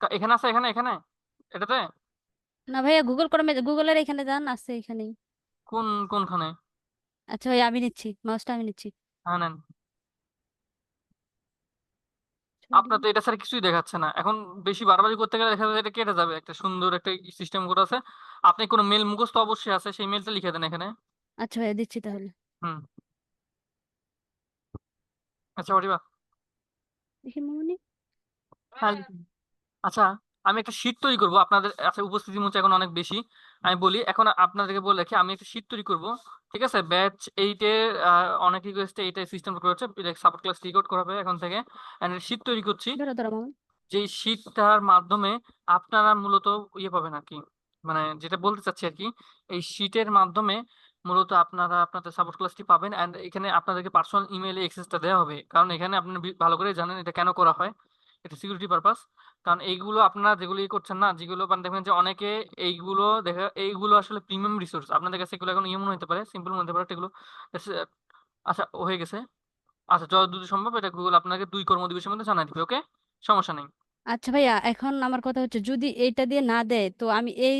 এখানে আছে, এখানে এখানে এটাতে। না ভাইয়া গুগল ক্রমে, গুগলের এখানে যান, আছে এখানেই। কোনখানে? আচ্ছা ভাই আমি নিচ্ছি, মাউসটা আমি নিচ্ছি। হ্যাঁ নেন। আপনার তো এটা ছাড়া কিছুই দেখাচ্ছে না এখন, বেশি বাড়াবাড়ি করতে গেলে দেখা যাবে এটা কেটে যাবে। একটা সুন্দর একটা সিস্টেম করে আছে, আপনি কোনো মেল মুখস্থ অবশ্যই আছে, সেই মেলটা লিখে দেন এখানে। আচ্ছা ভাইয়া দিচ্ছি তাহলে। হুম। আচ্ছা ওটিবা। দেখি মামুনি। হ্যাঁ লিখুন। আচ্ছা আমি একটা শীট তৈরি করব আপনাদের, আচ্ছা উপস্থিতি মঞ্চ এখন অনেক বেশি, আমি বলি এখন আপনাদেরকে বলে রাখি, আমি একটা শীট তৈরি করব, ঠিক আছে? ব্যাচ 8 এর অনেক রিকোয়েস্টে এইটা সিস্টেম করা হচ্ছে, সাপোর্ট ক্লাস রেকর্ড করা হবে এখন থেকে, এন্ড শীট তৈরি করছি। ধরো ধরো মামুন। যেই শীটটার মাধ্যমে আপনারা মূলত পাবেন আর কি, মানে যেটা বলতে চাচ্ছি আর কি, এই শীটের মাধ্যমে মূলত আপনারা আপনাদের সাপোর্ট ক্লাসটি পাবেন, এন্ড এখানে আপনাদেরকে পার্সোনাল ইমেইলে অ্যাক্সেসটা দেওয়া হবে, কারণ এখানে আপনারা ভালো করে জানেন এটা কেন করা হয়, এটা সিকিউরিটি পারপাস। কারণ এইগুলো আপনারা যেগুলো করছেন না, যেগুলো মানে দেখবেন যে অনেকে এইগুলো দেখা, এইগুলো আসলে প্রিমিয়াম রিসোর্স আপনাদের কাছে, এগুলো এখন মনে হতে পারে, সিম্পল মনে হতে পারে এগুলো। আচ্ছা হয়ে গেছে। আচ্ছা যত দ্রুত সম্ভব এটা গুগল আপনাকে 2 কর্মদিবসের মধ্যে জানাই দিবে, ওকে? সমস্যা নেই। আচ্ছা ভাইয়া এখন আমার কথা হচ্ছে, যদি এইটা দিয়ে না দেয় তো আমি এই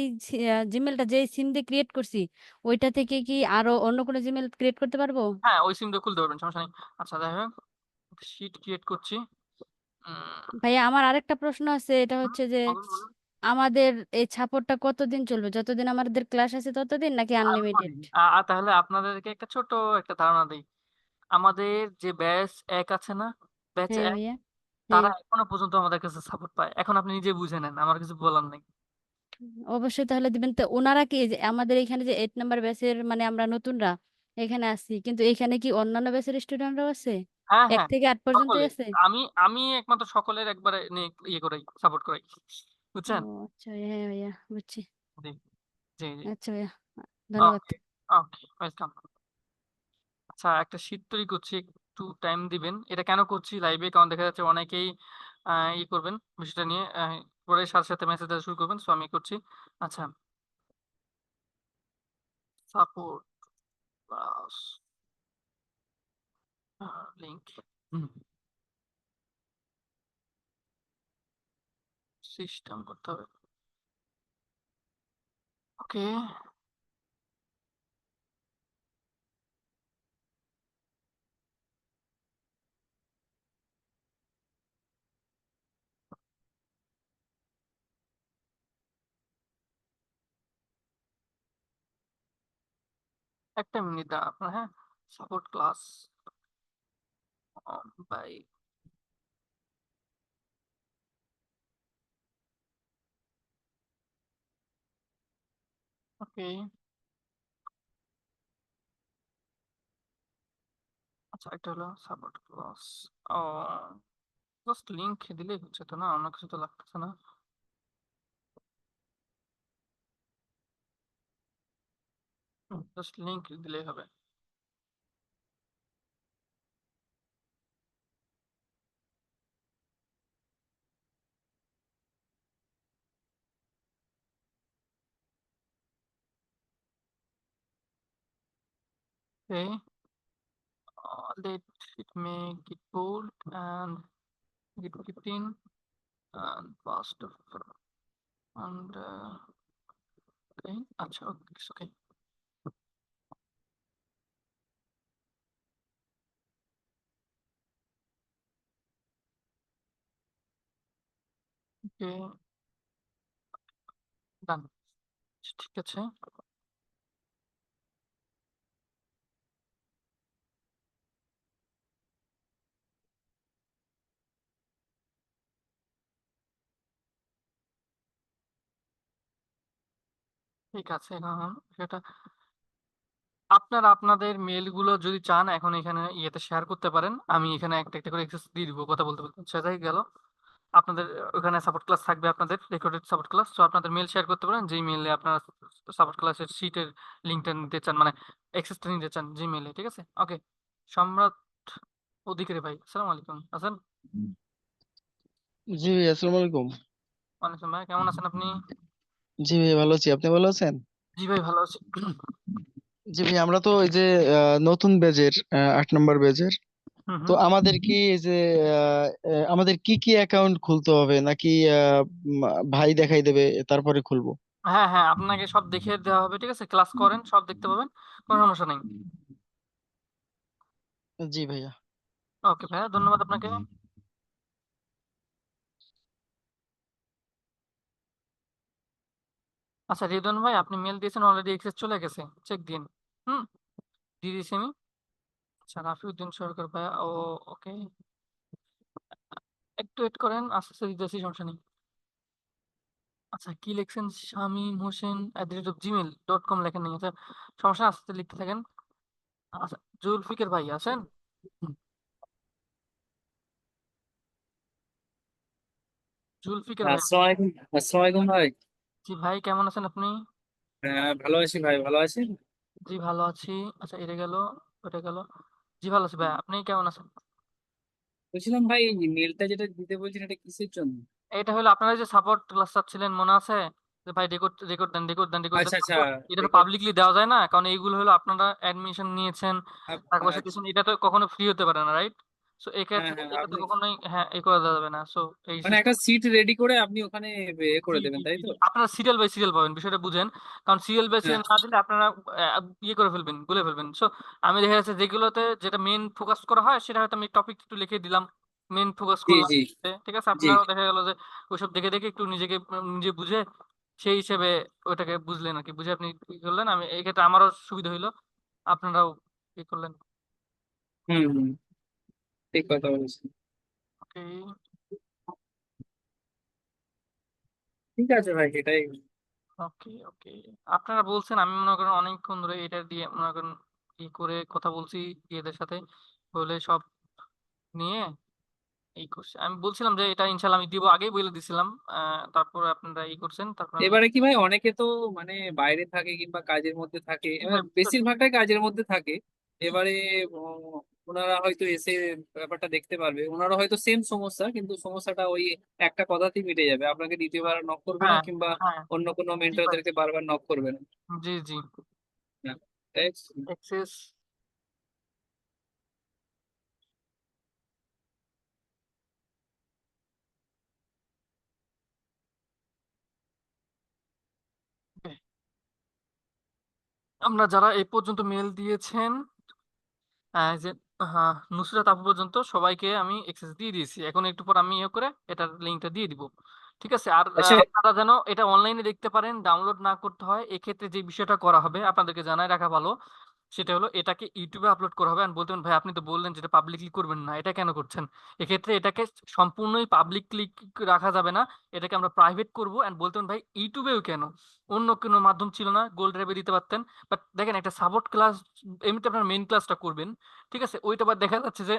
জিমেলটা যেই সিম দিয়ে ক্রিয়েট করছি ওইটা থেকে কি আরো অন্য কোনো জিমেল ক্রিয়েট করতে পারবো? হ্যাঁ ওই সিম দিয়ে খুলতে পারবেন, সমস্যা নেই। আচ্ছা যাই হোক, শিট ক্রিয়েট করছি। ভাইয়া আমার আরেকটা প্রশ্ন আছে, এটা হচ্ছে যে বলুন বলুন। আমাদের এই সাপোর্টটা কতদিন চলবে? যতদিন আমাদের ক্লাস আছে ততদিন, নাকি আমি বলি, আনলিমিটেড? তাহলে আপনাদেরকে একটা ছোট একটা ধারণা দিই। আমাদের যে ব্যাচ 1 আছে না, ব্যাচ হ্যাঁ 1, ভাইয়া। হ্যাঁ তারা এখনো পর্যন্ত আমাদের কাছে সাপোর্ট পায়, এখন আপনি নিজে বুঝে নেন, আমার কিছু বলার নেই। অবশ্যই তাহলে দিবেন। তো ওনারা কি, যে আমাদের এখানে যে 8 নাম্বার ব্যাচের মানে আমরা নতুনরা এখানে আছি, কিন্তু এখানে কি অন্যান্য ব্যাচের স্টুডেন্টরাও আছে? হ্যাঁ 1 হ্যাঁ থেকে 8 পর্যন্তই সকলে, আছে? আমি একমাত্র সকলের একবারে নিয়ে করাই, সাপোর্ট করাই, ও বুঝছেন? আচ্ছা, হ্যাঁ ভাইয়া বুঝছি। জি জি জি। আচ্ছা ভাইয়া, ধন্যবাদ। ওকে ওকে ওয়েলকাম। আচ্ছা একটা শীট তৈরি করছি, একটু টাইম দিবেন। এটা কেন করছি লাইভে, কারণ দেখা যাচ্ছে অনেকেই করবেন বিষয়টা নিয়ে, পরে সাথে সাথে মেসেজ দেওয়া শুরু করবেন, সো আমি করছি। আচ্ছা সাপোর্ট ক্লাস লিঙ্ক সিস্টেম করতে হবে। ওকে, একটা মিনিট দাঁড়ান আপনার, হ্যাঁ। সাপোর্ট ক্লাস বাই, ওকে। আচ্ছা, এটা হলো সাপোর্ট ক্লাস। ও, জাস্ট লিংক দিলেই হচ্ছে তো, না অন্য কিছু তো লাগতেছে না। জাস্ট লিংক দিলেই হবে। Okay, let it make it bold and git 15 and past and okay, আচ্ছা, okay, it's okay. Okay, done. ঠিক আছে। ঠিক আছে, এখন সেটা আপনারা আপনাদের মেলগুলো যদি চান এখন এখানে ইয়েতে শেয়ার করতে পারেন। আমি এখানে একটা একটা করে এক্সেস দিয়ে দিব কথা বলতে বলতে। সেটাই গেল আপনাদের ওখানে সাপোর্ট ক্লাস থাকবে, আপনাদের রেকর্ডেড সাপোর্ট ক্লাস। তো আপনাদের মেল শেয়ার করতে পারেন, যেই মেলে আপনারা সাপোর্ট ক্লাসের শীটের লিঙ্কটা নিতে চান, মানে অ্যাক্সেসটা নিতে চান জিমেলে। ঠিক আছে, ওকে। সম্রাট অধিকারী ভাই, আসসালামু আলাইকুম, আছেন? জি ভাই, আসসালামু আলাইকুম। ওয়ালাইকুম ভাই, কেমন আছেন আপনি? জি ভাই, ভালো আছি। আপনি ভালো আছেন? জি ভাই, ভালো আছি। জি ভাই, আমরা তো এই যে নতুন ব্যাচের 8 নম্বর ব্যাচের। হুম তো হুম। আমাদের কি এই যে আমাদের কি কি অ্যাকাউন্ট খুলতে হবে, নাকি ভাই দেখাই দেবে তারপরে খুলবো? হ্যাঁ হ্যাঁ, আপনাকে সব দেখিয়ে দেওয়া হবে। ঠিক আছে, ক্লাস করেন, সব দেখতে পাবেন, কোনো সমস্যা নেই। জি ভাইয়া। ওকে ভাইয়া, ধন্যবাদ আপনাকে। আচ্ছা রিদন ভাই, আপনি মেল দিয়েছেন অলরেডি, এক্সেস চলে গেছে, চেক দিন। হুম, দিয়ে দিয়েছি আমি। আচ্ছা, রাফিউদ্দিন সরকার ভাইয়া, ও ওকে, একটু ওয়েট করেন, আস্তে আস্তে দিতেছি, সমস্যা নেই। আচ্ছা, কি লিখছেন? শামীম হোসেন @gmail.com লেখেন নেই? আচ্ছা, সমস্যা নেই, আস্তে আস্তে লিখতে থাকেন। আচ্ছা, জুলফিকার ভাই আছেন? হুম, জুলফিকার ভাই, আসসালামু আলাইকুম। আসসালামু আলাইকুম ভাই। জি ভাই, কেমন আছেন আপনি? হ্যাঁ, ভালো আছি ভাই, ভালো আছি। জি ভালো আছি। আচ্ছা, এটা গেল, ওটা গেল। জি ভালো আছি ভাই, আপনি কেমন আছেন? বলছিলাম ভাই, এই মেলটা যেটা দিতে বলছেন এটা কিসের জন্য? এটা হলো আপনারা যে সাপোর্ট ক্লাস চাচ্ছিলেন, মনে আছে? যে ভাই রেকর্ড রেকর্ড দেন, রেকর্ড দেন, রেকর্ড দেন। আচ্ছা আচ্ছা, এটা তো রেকর্ড। পাবলিকলি দেওয়া যায় না, কারণ এইগুলো হলো আপনারা অ্যাডমিশন নিয়েছেন, টাকা পয়সা আচ্ছা, দিয়েছেন, এটা তো কখনো ফ্রি হতে পারে না, রাইট? সো হ্যাঁ এক্ষেত্রে হ্যাঁ, এটা তো আপনি কখনোই, হ্যাঁ, এ করা যাবে না। সো এই মানে সিস্টেম। একটা সিট রেডি করে আপনি ওখানে জি করে জি দেবেন, তাই জি তো? জি। আপনারা সিরিয়াল বাই সিরিয়াল পাবেন, বিষয়টা বুঝেন। কারণ সিরিয়াল বাই হ্যাঁ, সিরিয়াল না দিলে আপনারা ইয়ে করে ফেলবেন, ভুলে ফেলবেন। সো আমি দেখা যাচ্ছে যেগুলোতে যেটা মেন ফোকাস করা হয়, সেটা হয়তো আমি টপিক একটু লিখে দিলাম, মেন ফোকাস জি করলাম। জি ঠিক আছে, জি। আপনারাও দেখা গেল যে ওইসব দেখে দেখে একটু নিজেকে নিজে বুঝে সেই হিসেবে ওইটাকে বুঝলেন আর কি, বুঝে আপনি ই করলেন। আমি এই ক্ষেত্রে আমারও সুবিধা হইলো, আপনারাও ই করলেন। হুম হুম, ঠিক কথা বলেছেন। ওকে, ঠিক আছে ভাই, এটাই। ওকে, ওকে। আপনারা বলছেন, আমি মনে করেন অনেকক্ষণ ধরে এটা দিয়ে মনে করেন ই করে কথা বলছি এদের সাথে, বলে সব নিয়ে এই করছে। আমি বলছিলাম যে এটা ইনশাল্লাহ আমি দিব, আগেই বলে দিছিলাম। তারপর আপনারা ই করছেন, তারপর আমি এবারে কি ভাই, অনেকে তো মানে বাইরে থাকে কিংবা কাজের মধ্যে থাকে, এবার ভাই বুঝতেছি। বেশিরভাগটাই কাজের মধ্যে থাকে। এবারে ওনারা হয়তো এসে ব্যাপারটা দেখতে পারবে, ওনারা হয়তো সেম সমস্যা, কিন্তু সমস্যাটা ওই একটা কথাতেই মিটে যাবে, আপনাকে দ্বিতীয়বার নক করবে না হ্যাঁ কিংবা হ্যাঁ, অন্য কোনো জি ভাই, মেন্টরদেরকে বারবার নক করবে না। জি জি। Text. অ্যাক্সেস আমরা যারা এই পর্যন্ত মেল দিয়েছেন এই যে নুসরাত আপু পর্যন্ত সবাইকে আমি অ্যাক্সেস দিয়ে দিয়েছি। এখন একটু পর আমি ইয়ে করে এটার লিঙ্কটা দিয়ে দিব। ঠিক আছে। আর আচ্ছা, আপনারা যেন এটা অনলাইনে দেখতে পারেন, ডাউনলোড না করতে হয়, এক্ষেত্রে যে বিষয়টা করা হবে আপনাদেরকে জানায় রাখা ভালো, সেটা হলো এটাকে ইউটিউবে আপলোড করা হবে। আর বলতে পারেন, ভাই আপনি তো বললেন যেটা পাবলিকলি করবেন না, এটা কেন করছেন? এক্ষেত্রে এটাকে সম্পূর্ণই পাবলিকলি রাখা যাবে না, এটাকে আমরা প্রাইভেট করব। এন্ড বলতে পারেন, ভাই ইউটিউবেও কেন, অন্য কোনো মাধ্যম ছিল না, গোল্ড ড্রাইভে দিতে পারতেন। বাট দেখেন, একটা সাপোর্ট ক্লাস, এমনিতে আপনার মেইন ক্লাসটা করবেন, ঠিক আছে, ওইটা আবার দেখা যাচ্ছে যে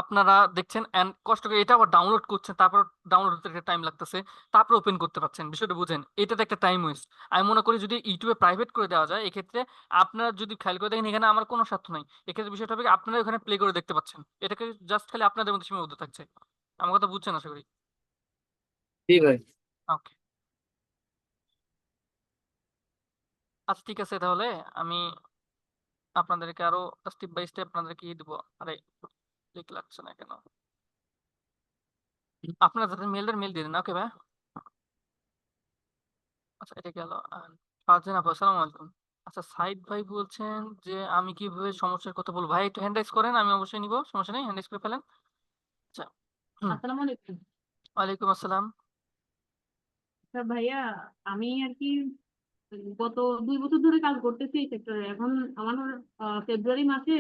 আপনারা দেখছেন এন্ড কষ্ট করে এটা আবার ডাউনলোড করছেন, তারপর ডাউনলোড হতে একটা টাইম লাগতেছে, তারপর ওপেন করতে পারছেন, বিষয়টা বুঝেন, এটাতে একটা টাইম ওয়েস্ট। আমি মনে করি যদি ইউটিউবে প্রাইভেট করে দেওয়া যায়, এক্ষেত্রে আপনারা যদি খেয়াল করে দেখেন, এখানে আমার কোনো স্বার্থ নাই, এক্ষেত্রে বিষয়টা হবে কি, আপনারা ওখানে প্লে করে দেখতে পাচ্ছেন, এটাকে জাস্ট খালি আপনাদের মধ্যে সীমাবদ্ধ থাকছে। আমার কথা বুঝছেন আশা করি। জি ভাই। ওকে, আচ্ছা ঠিক আছে, তাহলে আমি আপনাদেরকে আরো স্টেপ বাই স্টেপ আপনাদেরকে দিব। আরে ক্লিক লাগছে না কেন? আপনারা যাদের মেলদের মেল দিয়ে দেন, ওকে ভাই। আচ্ছা এটা গেল। ফারজানা আপু, আসসালামু আলাইকুম। আচ্ছা সাইদ ভাই বলছেন যে আমি কিভাবে সমস্যার কথা বলবো। ভাই একটু হ্যান্ড রাইজ করেন, আমি অবশ্যই নিব, সমস্যা নেই, হ্যান্ড রাইজ করে ফেলেন। আচ্ছা। আসসালামু আলাইকুম। ওয়ালাইকুম আসসালাম। ভাইয়া, আমি আর কি গত 2 বছর ধরে কাজ করতেছি এই সেক্টরে। এখন আমার ফেব্রুয়ারি মাসে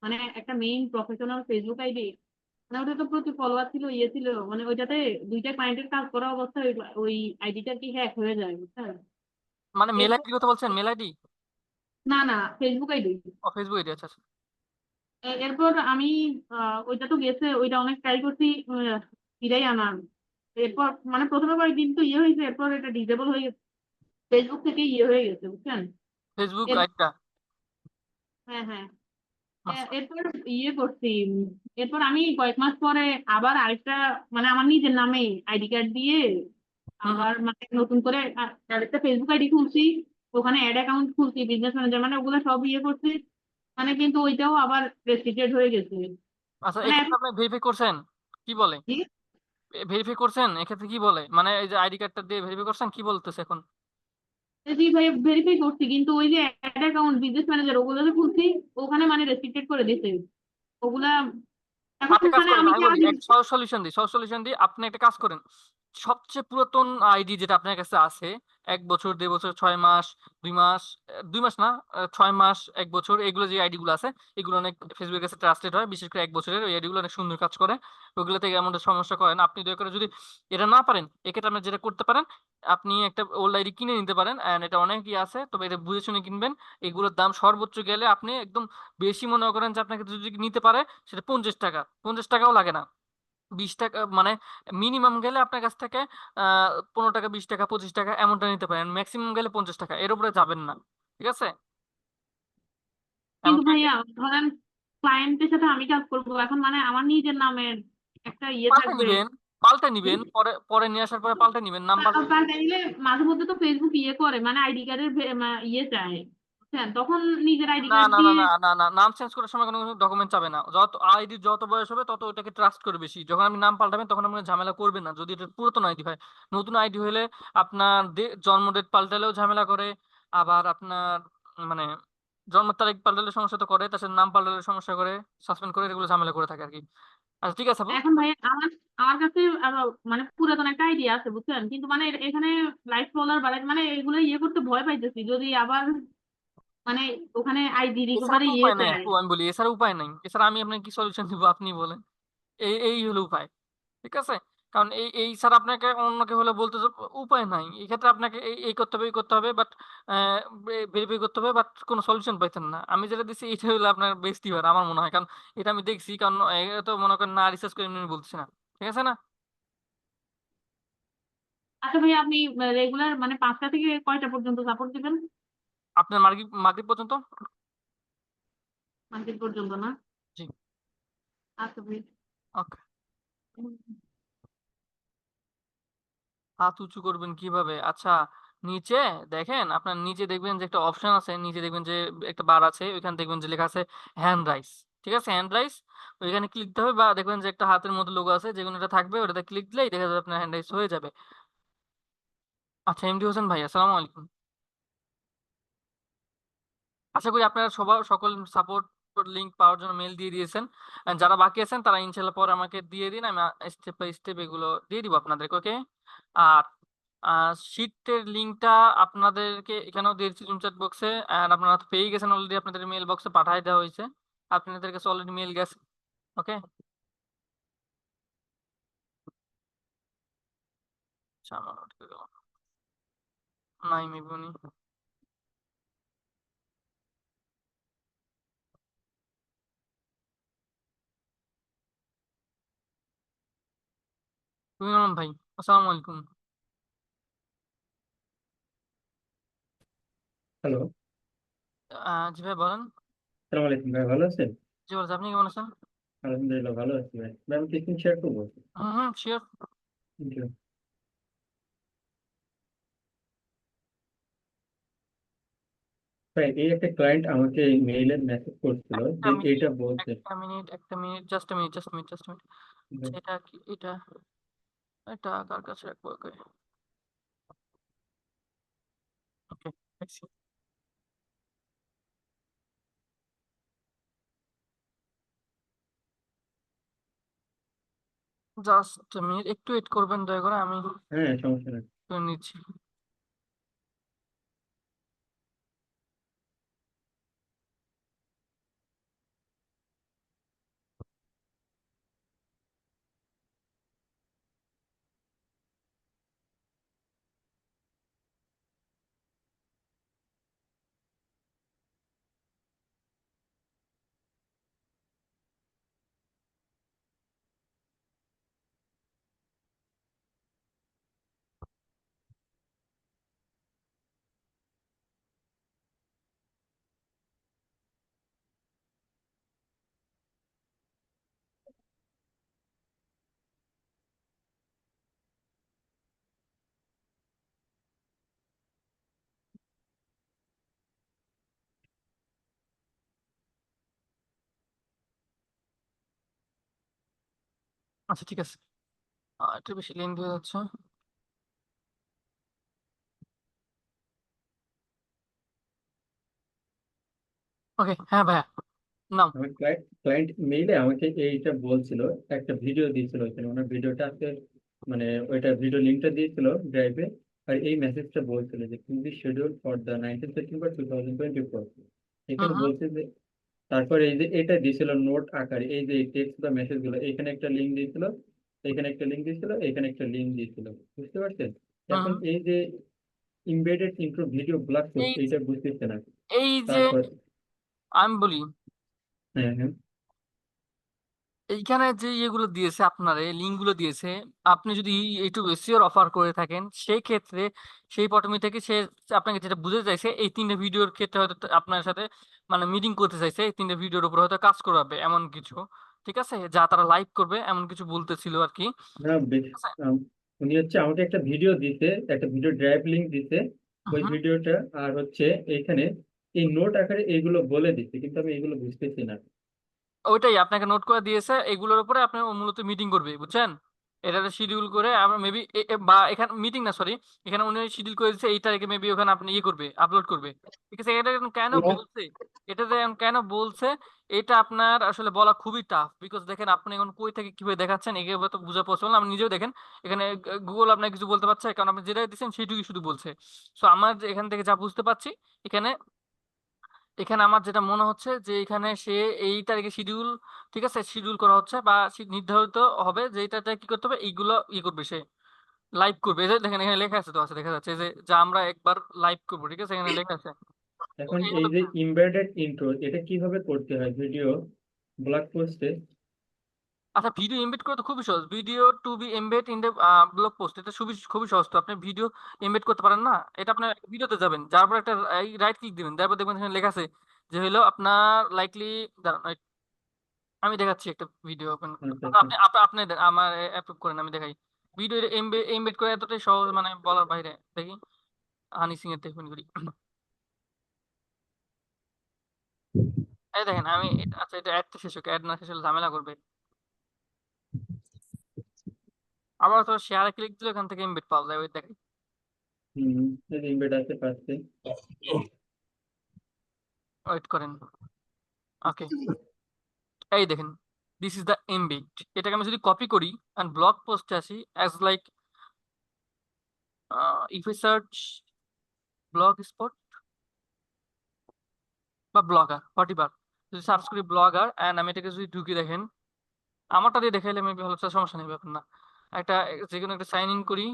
মানে একটা মেইন প্রফেশনাল ফেসবুক আইডি, মানে ওটা তো প্রচুর ফলোয়ার ছিল, ইয়ে ছিল, মানে ওইটাতে 2টা ক্লায়েন্টের কাজ করা অবস্থায় ওই আইডিটা কি হ্যাক হয়ে যায়, বুঝছেন? মানে মেল এরপর আইডি কথা বলছেন, মেল আইডি? না না, ফেসবুক আইডি। ও ফেসবুক আইডি, আচ্ছা আচ্ছা। এরপর আমি ওইটা তো গেছে, ওইটা অনেক ট্রাই করছি, ফিরাই আনার। এরপর মানে প্রথমে কয়েকদিন তো ইয়ে হয়েছে, এরপর এটা ডিসেবল হয়ে গেছে, ফেসবুক থেকে ইয়ে হয়ে গেছে, বুঝছেন? ফেসবুক এর আইডিটা? হ্যাঁ হ্যাঁ। আচ্ছা এরপর ইয়ে করছি, এরপর আমি কয়েক মাস পরে আবার আরেকটা, মানে আমার নিজের নামে আইডি কার্ড দিয়ে হুম হুম। আবার মানে নতুন করে আরেকটা ফেসবুক আইডি খুলছি, ওখানে অ্যাড অ্যাকাউন্ট খুলছি, বিজনেস ম্যানেজার, মানে ওগুলো সব ইয়ে করছি, মানে কিন্তু ওইটাও আবার রেস্ট্রিক্টেড হয়ে গেছে। আচ্ছা মানে এক্ষেত্রে এখন আপনি ভেরিফাই করছেন? কি বলে? কি? ভেরিফাই করছেন এক্ষেত্রে কি বলে, মানে এই যে আইডি কার্ডটা দিয়ে ভেরিফাই করছেন, কি বলতেছে এখন? জি ভাই, ভেরিফাই করছি, কিন্তু ওই যে অ্যাড অ্যাকাউন্ট বিজনেস ম্যানেজার ওগুলো যে খুলছি, ওখানে মানে রেস্ট্রিক্টেড করে দিছে ওগুলা। এখন আপনি কাজ মানে করেন, আমি আমি কি আর বলি এক সহজ সলিউশন দিই, সহজ সলিউশন দিই, আপনি একটা কাজ করেন। সবচেয়ে পুরাতন আইডি যেটা আপনার কাছে আছে, 1 বছর, 2 বছর, 6 মাস, 2 মাস, 2 মাস না, 6 মাস, 1 বছর, এগুলো যে আইডি গুলো আছে, এগুলো অনেক ফেসবুকের কাছে ট্রাস্টেড হয়, বিশেষ করে 1 বছরের ওই আইডি গুলো অনেক সুন্দর কাজ করে। ওগুলো থেকে এমন সমস্যা করে না। আপনি দয়া করে যদি এটা না পারেন, এক্ষেত্রে আপনি যেটা করতে পারেন, আপনি একটা ওল্ড আইডি কিনে নিতে পারেন, এন্ড এটা অনেকই আছে, তবে এটা বুঝে শুনে কিনবেন। এগুলোর দাম সর্বোচ্চ গেলে আপনি একদম বেশি মনে করেন যে আপনাকে যদি নিতে পারে, সেটা 50 টাকা, 50 টাকাও লাগে না, 20 টাকা, মানে মিনিমাম গেলে আপনার কাছ থেকে 15 টাকা, 20 টাকা, 25 টাকা এমনটা নিতে পারেন, ম্যাক্সিমাম গেলে 50 টাকা, এর উপরে যাবেন না। ঠিক আছে। কিন্তু এমনকি ভাইয়া ধরেন ক্লায়েন্টের সাথে আমি কাজ করবো, এখন মানে আমার নিজের নামের একটা ইয়ে পাল্টে থাকবে। নিবেন, পাল্টে নিবেন, পরে পরে নিয়ে আসার পরে পাল্টে নিবেন, নাম পাল্টে। আপনার চাইলে মাঝে মধ্যে তো ফেসবুক ইয়ে করে, মানে আইডি কার্ডের ইয়ে চায়, বুঝছেন? তখন নিজের আইডি না কার্ড না না দিয়ে। না না না, নাম চেঞ্জ করার সময় কোনো ডকুমেন্ট চাবে না। যত আইডি যত বয়স হবে তত ওটাকে ট্রাস্ট করে বেশি। যখন আপনি নাম পাল্টাবেন তখন আপনি ঝামেলা করবেন না, যদি এটা পুরাতন আইডি হয়। নতুন আইডি হলে আপনার জন্ম ডেট পাল্টালেও ঝামেলা করে, আবার আপনার মানে জন্ম তারিখ পাল্টালে সমস্যা তো করে, তাছাড়া নাম পাল্টালে সমস্যা করে, সাসপেন্ড করে, এগুলো ঝামেলা করে থাকে আর কি। আচ্ছা ঠিক আছে আপু। এখন ভাইয়া আমার আমার কাছে মানে পুরাতন একটা আইডিয়া আছে, বুঝছেন? কিন্তু মানে এখানে লাইফ ফলোয়ার বাড়াই, মানে এগুলো ইয়ে করতে ভয় পাইতেছি, যদি আবার মানে ওখানে আইডি এছাড়া রিকভারি তো ইয়ে উপায় নাই চায়। আপু, আমি বলি এছাড়া উপায় নাই, এছাড়া আমি আপনাকে কি সলিউশন দিব আপনি বলেন। এই এই হলো উপায়। ঠিক আছে। কারণ এই এই স্যার আপনাকে অন্য কেউ হলে বলতে তো উপায় নাই, এই ক্ষেত্রে আপনাকে এই এই করতে হবে, এই করতে হবে, বাট ভেরিফাই করতে হবে, বাট কোনো সলিউশন পাইতেন না। আমি যেটা দিচ্ছি এটা হলো আপনার বেস্ট ইউর আমার মনে হয়, কারণ এটা আমি দেখছি, কারণ এটা তো মনে করেন না রিসার্চ করে এমনি বলছি না। ঠিক আছে না? আচ্ছা ভাইয়া, আপনি রেগুলার মানে 5টা থেকে কয়টা পর্যন্ত সাপোর্ট দিবেন? আপনার মার্কেট মার্কেট পর্যন্ত। মার্কেট পর্যন্ত না? জি। আচ্ছা ভাই। ওকে। হাত উঁচু করবেন কিভাবে? আচ্ছা নিচে দেখেন, আপনার নিচে দেখবেন যে একটা অপশন আছে, নিচে দেখবেন যে একটা বার আছে, ওইখানে দেখবেন যে লেখা আছে হ্যান্ড রাইস। ঠিক আছে, হ্যান্ড রাইস, ওইখানে ক্লিক দিতে হবে, বা দেখবেন যে একটা হাতের মধ্যে লোগো আছে, যে কোনোটা থাকবে, ওটাতে ক্লিক দিলেই দেখা যাবে আপনার হ্যান্ড রাইস হয়ে যাবে। আচ্ছা, এমডি হোসেন ভাই, আসসালামু আলাইকুম। আশা করি আপনারা সবার সকল সাপোর্ট লিংক পাওয়ার জন্য মেল দিয়ে দিয়েছেন। আর যারা বাকি আছেন তারা ইনশাল্লাহ পরে আমাকে দিয়ে দিন, আমি স্টেপ বাই স্টেপ এগুলো দিয়ে দিব আপনাদেরকে, ওকে? আর শীটের লিঙ্কটা আপনাদেরকে এখানেও দিয়েছি জুম চ্যাট বক্সে, আর আপনারা তো পেয়ে গেছেন অলরেডি, আপনাদের মেল বক্সে পাঠিয়ে দেওয়া হয়েছে, আপনাদের কাছে অলরেডি মেল গেছে, ওকে? আচ্ছা, আমার উঠে গেল। নাই মেবুনি। তুমি ভাই, আসসালামু আলাইকুম। হ্যালো, জি ভাই বলেন। সালাম আলাইকুম ভাই, ভালো আছেন? জি বলছি, আপনি কেমন আছেন? আলহামদুলিল্লাহ ভালো আছি ভাই। ভাই আমি কিছু শেয়ার করবো। হুম হুম, শিওর। Thank you. ভাই এই একটা ক্লায়েন্ট আমাকে মেইলে মেসেজ করছিল একটা যে মিনিট, এইটা বলছে। একটা মিনিট, জাস্ট মিনিট। আচ্ছা, এটা কি, এটা এটা কার কাছে রাখবো, ওকে? ওকে, জাস্ট মিনিট, একটু ওয়েট করবেন দয়া করে, আমি হ্যাঁ সমস্যা নেই। করে নিচ্ছি। আচ্ছা ঠিক আছে, একটু বেশি লেন্থ হয়ে যাচ্ছে। ওকে, হ্যাঁ ভাইয়া, নাও। আমার ক্লায়েন্ট মেইলে আমাকে এইটা বলছিল, একটা ভিডিও দিয়েছিল, ওইখানে ওনার ভিডিওটা আছে, মানে ওইটা ভিডিও লিঙ্কটা দিয়েছিল ড্রাইভে। আর এই মেসেজটা বলছিল যে to be schedule for the 19 September 2024। হুম এখানে হুম বলছে যে, তারপরে এই যে এটা দিয়েছিল নোট আকারে, এই যে টেক্সট বা মেসেজ গুলো, এখানে একটা লিঙ্ক দিয়েছিল, এখানে একটা লিঙ্ক দিয়েছিল, এখানে একটা লিঙ্ক দিয়েছিল, বুঝতে পারছেন? হুম এখন হুম। এই যে embedded intro video blog post, এই এইটা বুঝতেছে না। এই যে তারপর আমি বলি, হ্যাঁ হ্যাঁ এইখানে যে ইয়েগুলো দিয়েছে, আপনার এই লিঙ্ক গুলো দিয়েছে, আপনি যদি একটু বেশিও অফার করে থাকেন, সেই ক্ষেত্রে সেই পটমি থেকে সে আপনাকে যেটা বুঝতে চাইছে, এই তিনটে ভিডিওর ক্ষেত্রে হয়তো আপনার সাথে মানে মিটিং করতে চাইছে, এই তিনটে ভিডিওর উপর হয়তো কাজ করাবে এমন কিছু, ঠিক আছে, যা তারা লাইভ করবে এমন কিছু বলতেছিল আর কি। না বেশ, আম, উনি হচ্ছে আমাকে একটা ভিডিও দিতে, একটা ভিডিও ড্রাইভ লিঙ্ক দিতে, ওই হুম, ভিডিওটা আর হচ্ছে এইখানে এই নোট আকারে এইগুলো বলে দিচ্ছে, কিন্তু আমি এইগুলো বুঝতেছি না। ওইটাই আপনাকে নোট করে দিয়েছে, এগুলোর উপরে আপনি মূলত মিটিং করবে, বুঝছেন? এটাতে শিডিউল করে আমরা মেবি, বা এখানে মিটিং না, সরি, এখানে উনি শিডিউল করে দিচ্ছে এই তারিখে, মেবি ওখানে আপনি ইয়ে করবে, আপলোড করবে, ঠিক আছে? এটা এখন কেন বলছে, এটা যে এখন কেন বলছে, এটা আপনার আসলে বলা খুবই টাফ, বিকজ দেখেন আপনি এখন কই থেকে কিভাবে দেখাচ্ছেন, এগুলো তো বোঝা পসিবল না। আপনি নিজেও দেখেন, এখানে গুগল আপনাকে কিছু বলতে পারছে, কারণ আপনি যেটা দিচ্ছেন সেটুকুই শুধু বলছে। সো আমার এখান থেকে যা বুঝতে পারছি, এখানে এখানে আমার যেটা মনে হচ্ছে যে এখানে সে এই তারিখে শিডিউল, ঠিক আছে, শিডিউল করা হচ্ছে, বা নির্ধারিত হবে যে এটাতে কি করতে হবে, এইগুলো ইয়ে করবে, সে লাইভ করবে। এই যে দেখেন এখানে লেখা আছে, তো আছে, দেখা যাচ্ছে যে যা আমরা একবার লাইভ করবো, ঠিক আছে, এখানে লেখা আছে। তো এখন এই এইগুলো, যে ইমবেডেড ইন্ট্রো, এটা কিভাবে করতে হয় ভিডিও ব্লগ পোস্টে? আচ্ছা, ভিডিও এমবেড করা তো খুবই সহজ, video to be embed in the blog post, এটা খুবই সহজ। তো আপনি ভিডিও এমবেড করতে পারেন না, এটা আপনার ভিডিওতে যাবেন, যার পর একটা রাইট ক্লিক দিবেন, তারপর দেখবেন এখানে লেখা আছে যে হলো আপনার লাইকলি, আমি দেখাচ্ছি একটা ভিডিও ওপেন করে, আচ্ছা আচ্ছা, আপনি আপনি আমার অ্যাপ্রুভ করেন, আমি দেখাই। ভিডিও এমবেড করে এতটাই সহজ, মানে বলার বাইরে, দেখি। হানি সিং এর থেকে open করি। এই দেখেন আমি আচ্ছা এটা অ্যাড শেষ হোক, অ্যাড না শেষ হলে ঝামেলা করবে। আবার তো শেয়ারে ক্লিক দিলে এখান থেকে এমবেড পাওয়া যায়, ওই দেখেন। এই ইনভাইট আছে পাচ্ছি। ওয়েট করেন, ওকে এই দেখেন দিস ইজ দ্য এমবেড। এটাকে আমি যদি কপি করি এন্ড ব্লগ পোস্টে আসি as like if you search blog spot বা ব্লগার হোয়াটএভার, যদি সার্চ করি ব্লগার এন্ড আমি এটাকে যদি ঢুকি দেখেন আমারটা দিয়ে দেখাইলে মেবি ভালো সমস্যা নেই, ব্যাপার না। একটা যে কোনো একটা সাইন ইন করি,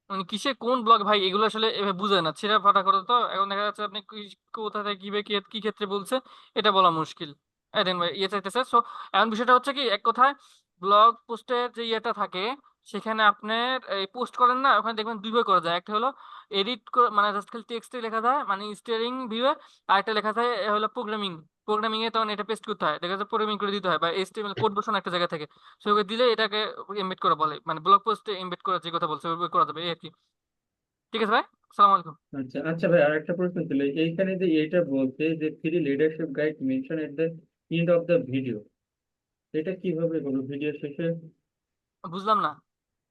মানে কিসে কোন ব্লগ ভাই এগুলো আসলে এভাবে বুঝে না, ছেঁড়া ফাটা করে তো এখন দেখা যাচ্ছে আপনি কোথা থেকে কিভাবে কি ক্ষেত্রে বলছে এটা বলা মুশকিল। এই দেন ভাই ইয়ে চাইতেছে। সো এখন বিষয়টা হচ্ছে কি, এক কথায় ব্লগ পোস্টের যে ইয়েটা থাকে সেখানে আপনার এই পোস্ট করেন না, ওখানে দেখবেন দুই ভাবে করা যায়। একটা হলো এডিট মানে জাস্ট খালি টেক্সটে লেখা যায় মানে স্টিয়ারিং ভিউয়ে, আর একটা লেখা যায় হলো প্রোগ্রামিং এ তখন এটা পেস্ট করতে হয়, দেখা যাচ্ছে প্রোগ্রামিং করে দিতে হয় বা এইচটিএমএল কোড বসানো একটা জায়গা থেকে, সেগুলো দিলে এটাকে এমবেড করা বলে, মানে ব্লগ পোস্টে এমবেড করা যে কথা বলছে ওইভাবে করা যাবে এই আর কি। ঠিক আছে ভাই, আসসালামু আলাইকুম। আচ্ছা আচ্ছা ভাই, আর একটা প্রশ্ন ছিল। এইখানে যে এটা বলছে যে free leadership guide mention at the end of the video, এটা কিভাবে বলবো ভিডিও শেষে? বুঝলাম না।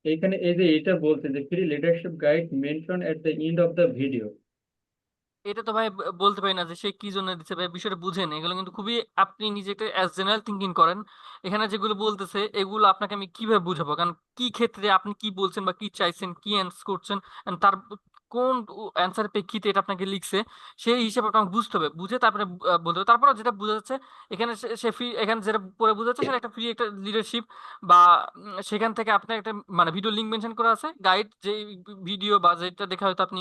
এইখানে এই যে এটা বলছে যে free leadership guide mention at the end of the video. এটা তো ভাই বলতে পারি না যে সে কি জন্য দিচ্ছে ভাই, বিষয়টা বুঝেন এগুলো কিন্তু খুবই, আপনি নিজেকে অ্যাজ জেনারেল থিঙ্কিং করেন। এখানে যেগুলো বলতেছে এগুলো আপনাকে আমি কিভাবে বুঝাবো, কারণ কি ক্ষেত্রে আপনি কি বলছেন বা কি চাইছেন কি অ্যান্সার করছেন and তার কোন অ্যান্সার প্রেক্ষিতে এটা আপনাকে লিখছে সেই হিসেবে আপনাকে বুঝতে হবে, বুঝে তারপরে বলতে হবে। তারপরে যেটা বোঝা যাচ্ছে এখানে সে ফ্রি, এখানে যেটা পরে বোঝা যাচ্ছে সেটা একটা ফ্রি একটা লিডারশিপ বা সেখান থেকে আপনার একটা মানে ভিডিও লিঙ্ক মেনশন করা আছে, গাইড যে ভিডিও বা যেটা দেখা হয়তো আপনি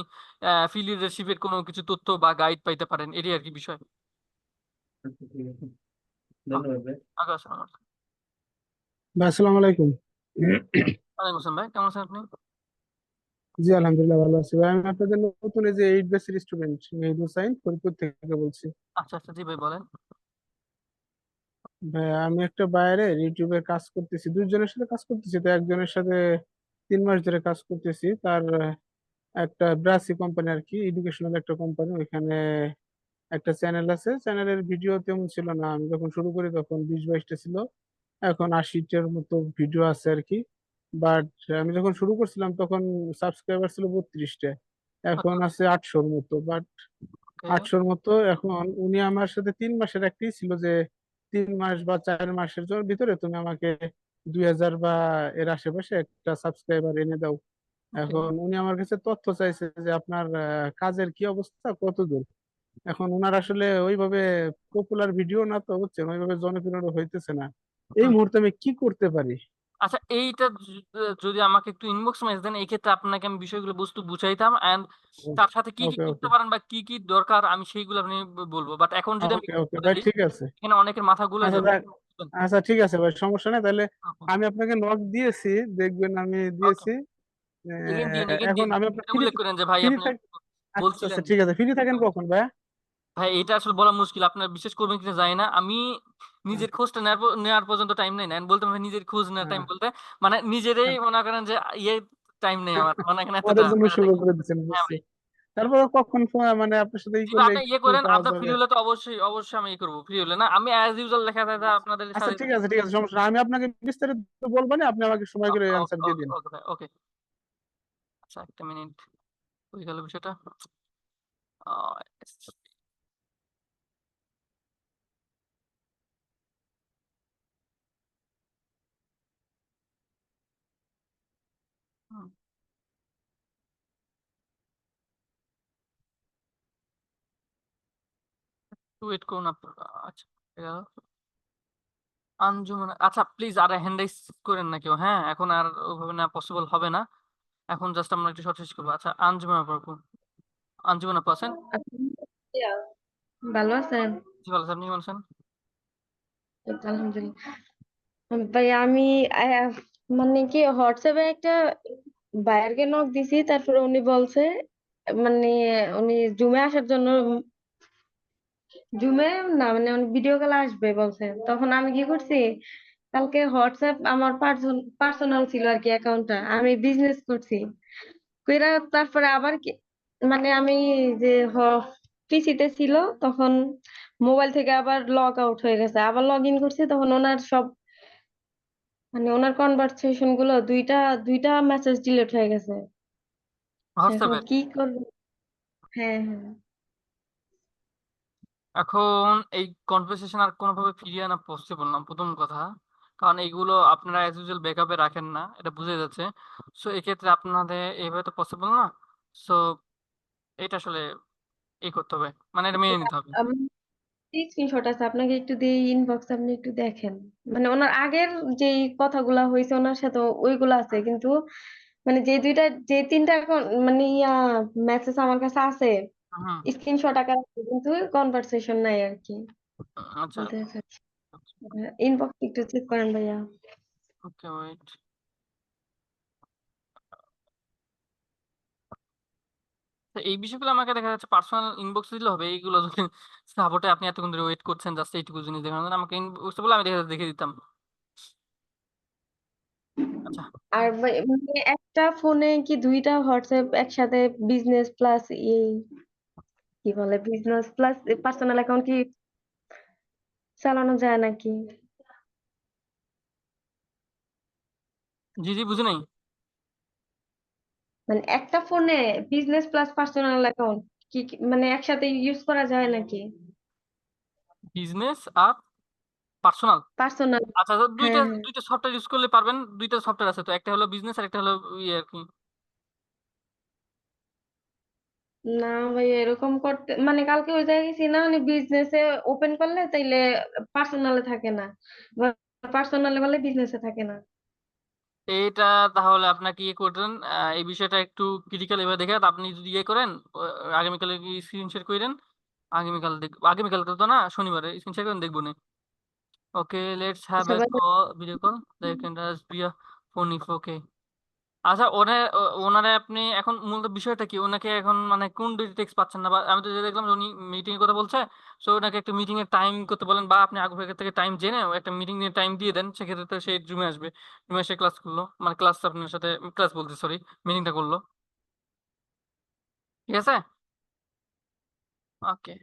ফ্রি লিডারশিপের কোনো কিছু তথ্য বা গাইড পাইতে পারেন, এটাই আর কি বিষয়। আচ্ছা ঠিক আছে, ধন্যবাদ ভাই। আগে আসসালাম আলাইকুম। ভাই আসসালামু আলাইকুম। ওয়ালাইকুম আসসালাম ভাই, কেমন আছেন আপনি? জি আলহামদুলিল্লাহ ভালো আছি ভাই। আমি আপনাদের নতুন এই যে 8 ব্যাচের স্টুডেন্ট মেহেদী হোসাইন ফরিদপুর থেকে বলছি। আচ্ছা আচ্ছা, জি ভাই বলেন। ভাই আমি একটা বাইরে ইউটিউবে কাজ করতেছি, দুইজনের সাথে কাজ করতেছি। তো একজনের সাথে 3 মাস ধরে কাজ করতেছি। তার একটা ব্রাসি কোম্পানি আর কি, এডুকেশনাল একটা কোম্পানি, ওইখানে একটা চ্যানেল আছে। চ্যানেলের ভিডিও তেমন ছিল না, আমি যখন শুরু করি তখন 20-22টা ছিল, এখন 80টার মতো ভিডিও আছে আর কি। বাট আমি যখন শুরু করছিলাম তখন সাবস্ক্রাইবার ছিল 32টা, এখন আছে 800-র মতো। বাট ওকে 800-র মতো এখন উনি আমার সাথে 3 মাসের একটাই ছিল যে 3 মাস বা 4 মাসের জন্য ভিতরে তুমি আমাকে 2000 বা এর আশেপাশে একটা সাবস্ক্রাইবার এনে দাও। ওকে এখন উনি আমার কাছে তথ্য চাইছে যে আপনার কাজের কি অবস্থা, কত দূর। এখন উনার আসলে ওইভাবে পপুলার ভিডিও না, তো বুঝছেন, ওইভাবে জনপ্রিয় হইতেছে না। এই হুম। মুহূর্তে আমি কি করতে পারি? আচ্ছা এইটা যদি আমাকে একটু ইনবক্স মেসেজ দেন, এই ক্ষেত্রে আপনাকে আমি বিষয়গুলো বস্তু বুঝাইতাম এন্ড তার সাথে কি কি ওকে করতে ওকে পারেন বা কি কি দরকার আমি সেইগুলো আপনি বলবো। বাট এখন যদি আমি ওকে ওকে বলে ভাই, দিই ঠিক আছে। এখানে অনেকের মাথা গুলে আচ্ছা যাবে। আচ্ছা ঠিক আছে ভাই, সমস্যা নেই তাহলে। আমি আপনাকে নক দিয়েছি, দেখবেন আমি ওকে দিয়েছি। এগেন এখন দিন, আমি আপনার এটা ফ্রি উল্লেখ করেন যে ভাই ফ্রি আপনি থাক আচ্ছা বলছিলেন। আচ্ছা ঠিক আছে, ফ্রি থাকেন কখন ভাই? ভাই এটা আসলে বলা মুশকিল, আপনার বিশেষ করবেন কিনা জানি না। আমি নিজের খোঁজটা নেওয়ার পর্যন্ত টাইম নেই না, আমি বলতে ভাই নিজের খোঁজ নেওয়ার টাইম হ্যাঁ বলতে মানে নিজেরই মনে করেন যে ইয়ে টাইম নেই আমার, মানে এখানে এতটা আমাদের জন্য প্যারা শুরু থাকি। করে দিচ্ছেন, হ্যাঁ বুঝছি। ভাই, তারপরে কখন মানে আপনার সাথে যদি করলে আপনি ইয়ে একটু করেন পাওয়া আপনার ফ্রি যাবে? হলে তো অবশ্যই অবশ্যই আমি ইয়ে করবো, ফ্রি হলে না আমি অ্যাজ ইউজুয়াল লেখা থাকে আপনাদের আচ্ছা সাথে। ঠিক আছে ঠিক আছে, সমস্যা নেই। আমি আপনাকে বিস্তারিত বলবো না, আপনি আমাকে সময় করে ওকে অ্যান্সার দিয়ে ওকে দিন। ওকে ভাই ওকে। আচ্ছা একটা মিনিট, হয়ে গেল বিষয়টা। ওয়েট করুন আপনারা। আচ্ছা হয়ে গেল। আঞ্জুমান, আচ্ছা প্লিজ আর হ্যান্ড রাইজ করেন না কেউ, হ্যাঁ এখন আর ওভাবে না পসিবল হবে না, এখন জাস্ট আমরা একটু শর্ট শেষ করবো। আচ্ছা আঞ্জুমান আপু, আঞ্জুমান আপু আছেন? ভালো আছেন? জি ভালো আছি, আপনি কেমন আছেন? এই তো আলহামদুলিল্লাহ। ভাই আমি আহ, মানে কি হোয়াটসঅ্যাপে একটা ভাইয়ারকে নক দিছি, তারপরে উনি বলছে মানে উনি জুমে আসার জন্য, জুমে না মানে উনি ভিডিও কলে আসবে বলছে। তখন আমি কি করছি, কালকে হোয়াটসঅ্যাপ আমার পার্সোনাল ছিল আর কি অ্যাকাউন্টটা, আমি বিজনেস করছি কইরা তারপরে আবার কি মানে আমি যে পিসিতে ছিল তখন মোবাইল থেকে আবার লগ আউট হয়ে গেছে, আবার লগ ইন করছি, তখন ওনার সব মানে ওনার কনভারসেশন গুলো দুইটা দুইটা মেসেজ ডিলিট হয়ে গেছে। এখন হোয়াটসঅ্যাপের। কি করবো? হ্যাঁ, হ্যাঁ। এখন এই কনভারসেশন আর কোনোভাবে ফিরিয়ে আনা পসিবল না, প্রথম কথা। কারণ এইগুলো আপনারা অ্যাজ ইউজুয়াল ব্যাকআপে রাখেন না, এটা বুঝে যাচ্ছে। সো এক্ষেত্রে আপনাদের এইভাবে তো পসিবল না। সো এটা আসলে করতে হবে, মানে এটা মেনে নিতে হবে। আমার স্ক্রিনশট আছে, আপনাকে একটু দিয়ে ইনবক্স, আপনি একটু দেখেন। মানে ওনার আগের যেই কথাগুলা হয়েছে ওনার সাথে ওইগুলা আছে, কিন্তু মানে যে তিনটা মানে মেসেজ আমার কাছে আছে হুম। স্ক্রিনশট আকার আছে, কিন্তু কনভারসেশন নাই আর কি। আচ্ছা। বলতে চাচ্ছি ইনবক্স একটু চেক করেন ভাইয়া। ওকে, ওয়েট। এই বিষয়গুলো আমাকে দেখা যাচ্ছে পার্সোনাল ইনবক্স দিলে হবে। এইগুলো যদি সাপোর্টে আপনি এতক্ষণ ধরে ওয়েট করছেন জাস্ট এইটুকু জিনিস দেখানোর জন্য, আমাকে ইনবক্সে বলে আমি দেখে দিতাম। আচ্ছা। আর মানে একটা ফোনে কি দুইটা হোয়াটসঅ্যাপ একসাথে বিজনেস প্লাস কি বলে বিজনেস প্লাস পার্সোনাল অ্যাকাউন্ট কি চালানো যায় নাকি? জি জি, বুঝি নাই। মানে একটা ফোনে বিজনেস প্লাস পার্সোনাল অ্যাকাউন্ট মানে একসাথে ইউজ করা যায় নাকি? বিজনেস আর পার্সোনাল। পার্সোনাল। আচ্ছা, তো দুইটা হ্যাঁ, হ্যাঁ। দুইটা সফটওয়্যার ইউজ করলে পারবেন। দুইটা সফটওয়্যার আছে তো, একটা হলো বিজনেস আর একটা হলো ইয়ে আর কি। না ভাই, এরকম করতে মানে কালকে ওই জায়গায় গেছি না, মানে বিজনেসে ওপেন করলে তাইলে পার্সোনালে থাকে না, পার্সোনালে বলে বিজনেসে থাকে না। এটা তাহলে আপনাকে ইয়ে করবেন, এই বিষয়টা একটু ক্রিটিক্যাল এভাবে দেখে আপনি যদি ইয়ে করেন, আগামীকালে কি স্ক্রিন শেয়ার করেন। আগামীকাল তো না, শনিবারে স্ক্রিন শেয়ার করেন, দেখবো না। ওকে, লেটস হ্যাভ আচ্ছা এ ভাই, video call, they can just be a phone if okay. আচ্ছা, ওনারে আপনি এখন মূলত বিষয়টা কি, ওনাকে এখন মানে কোন টেক্সট পাচ্ছেন না, বা আমি তো যে দেখলাম যে উনি মিটিং এর কথা বলছে। সো ওনাকে একটা মিটিং এর টাইম করতে বলেন, বা আপনি আগে থেকে টাইম জেনে একটা মিটিং এর টাইম দিয়ে দেন, সেক্ষেত্রে তো সেই রুমে আসবে। রুমে এসে ক্লাস করলো, মানে ক্লাস আপনার সাথে, ক্লাস বলতে সরি, মিটিংটা করলো। ঠিক আছে। ওকে।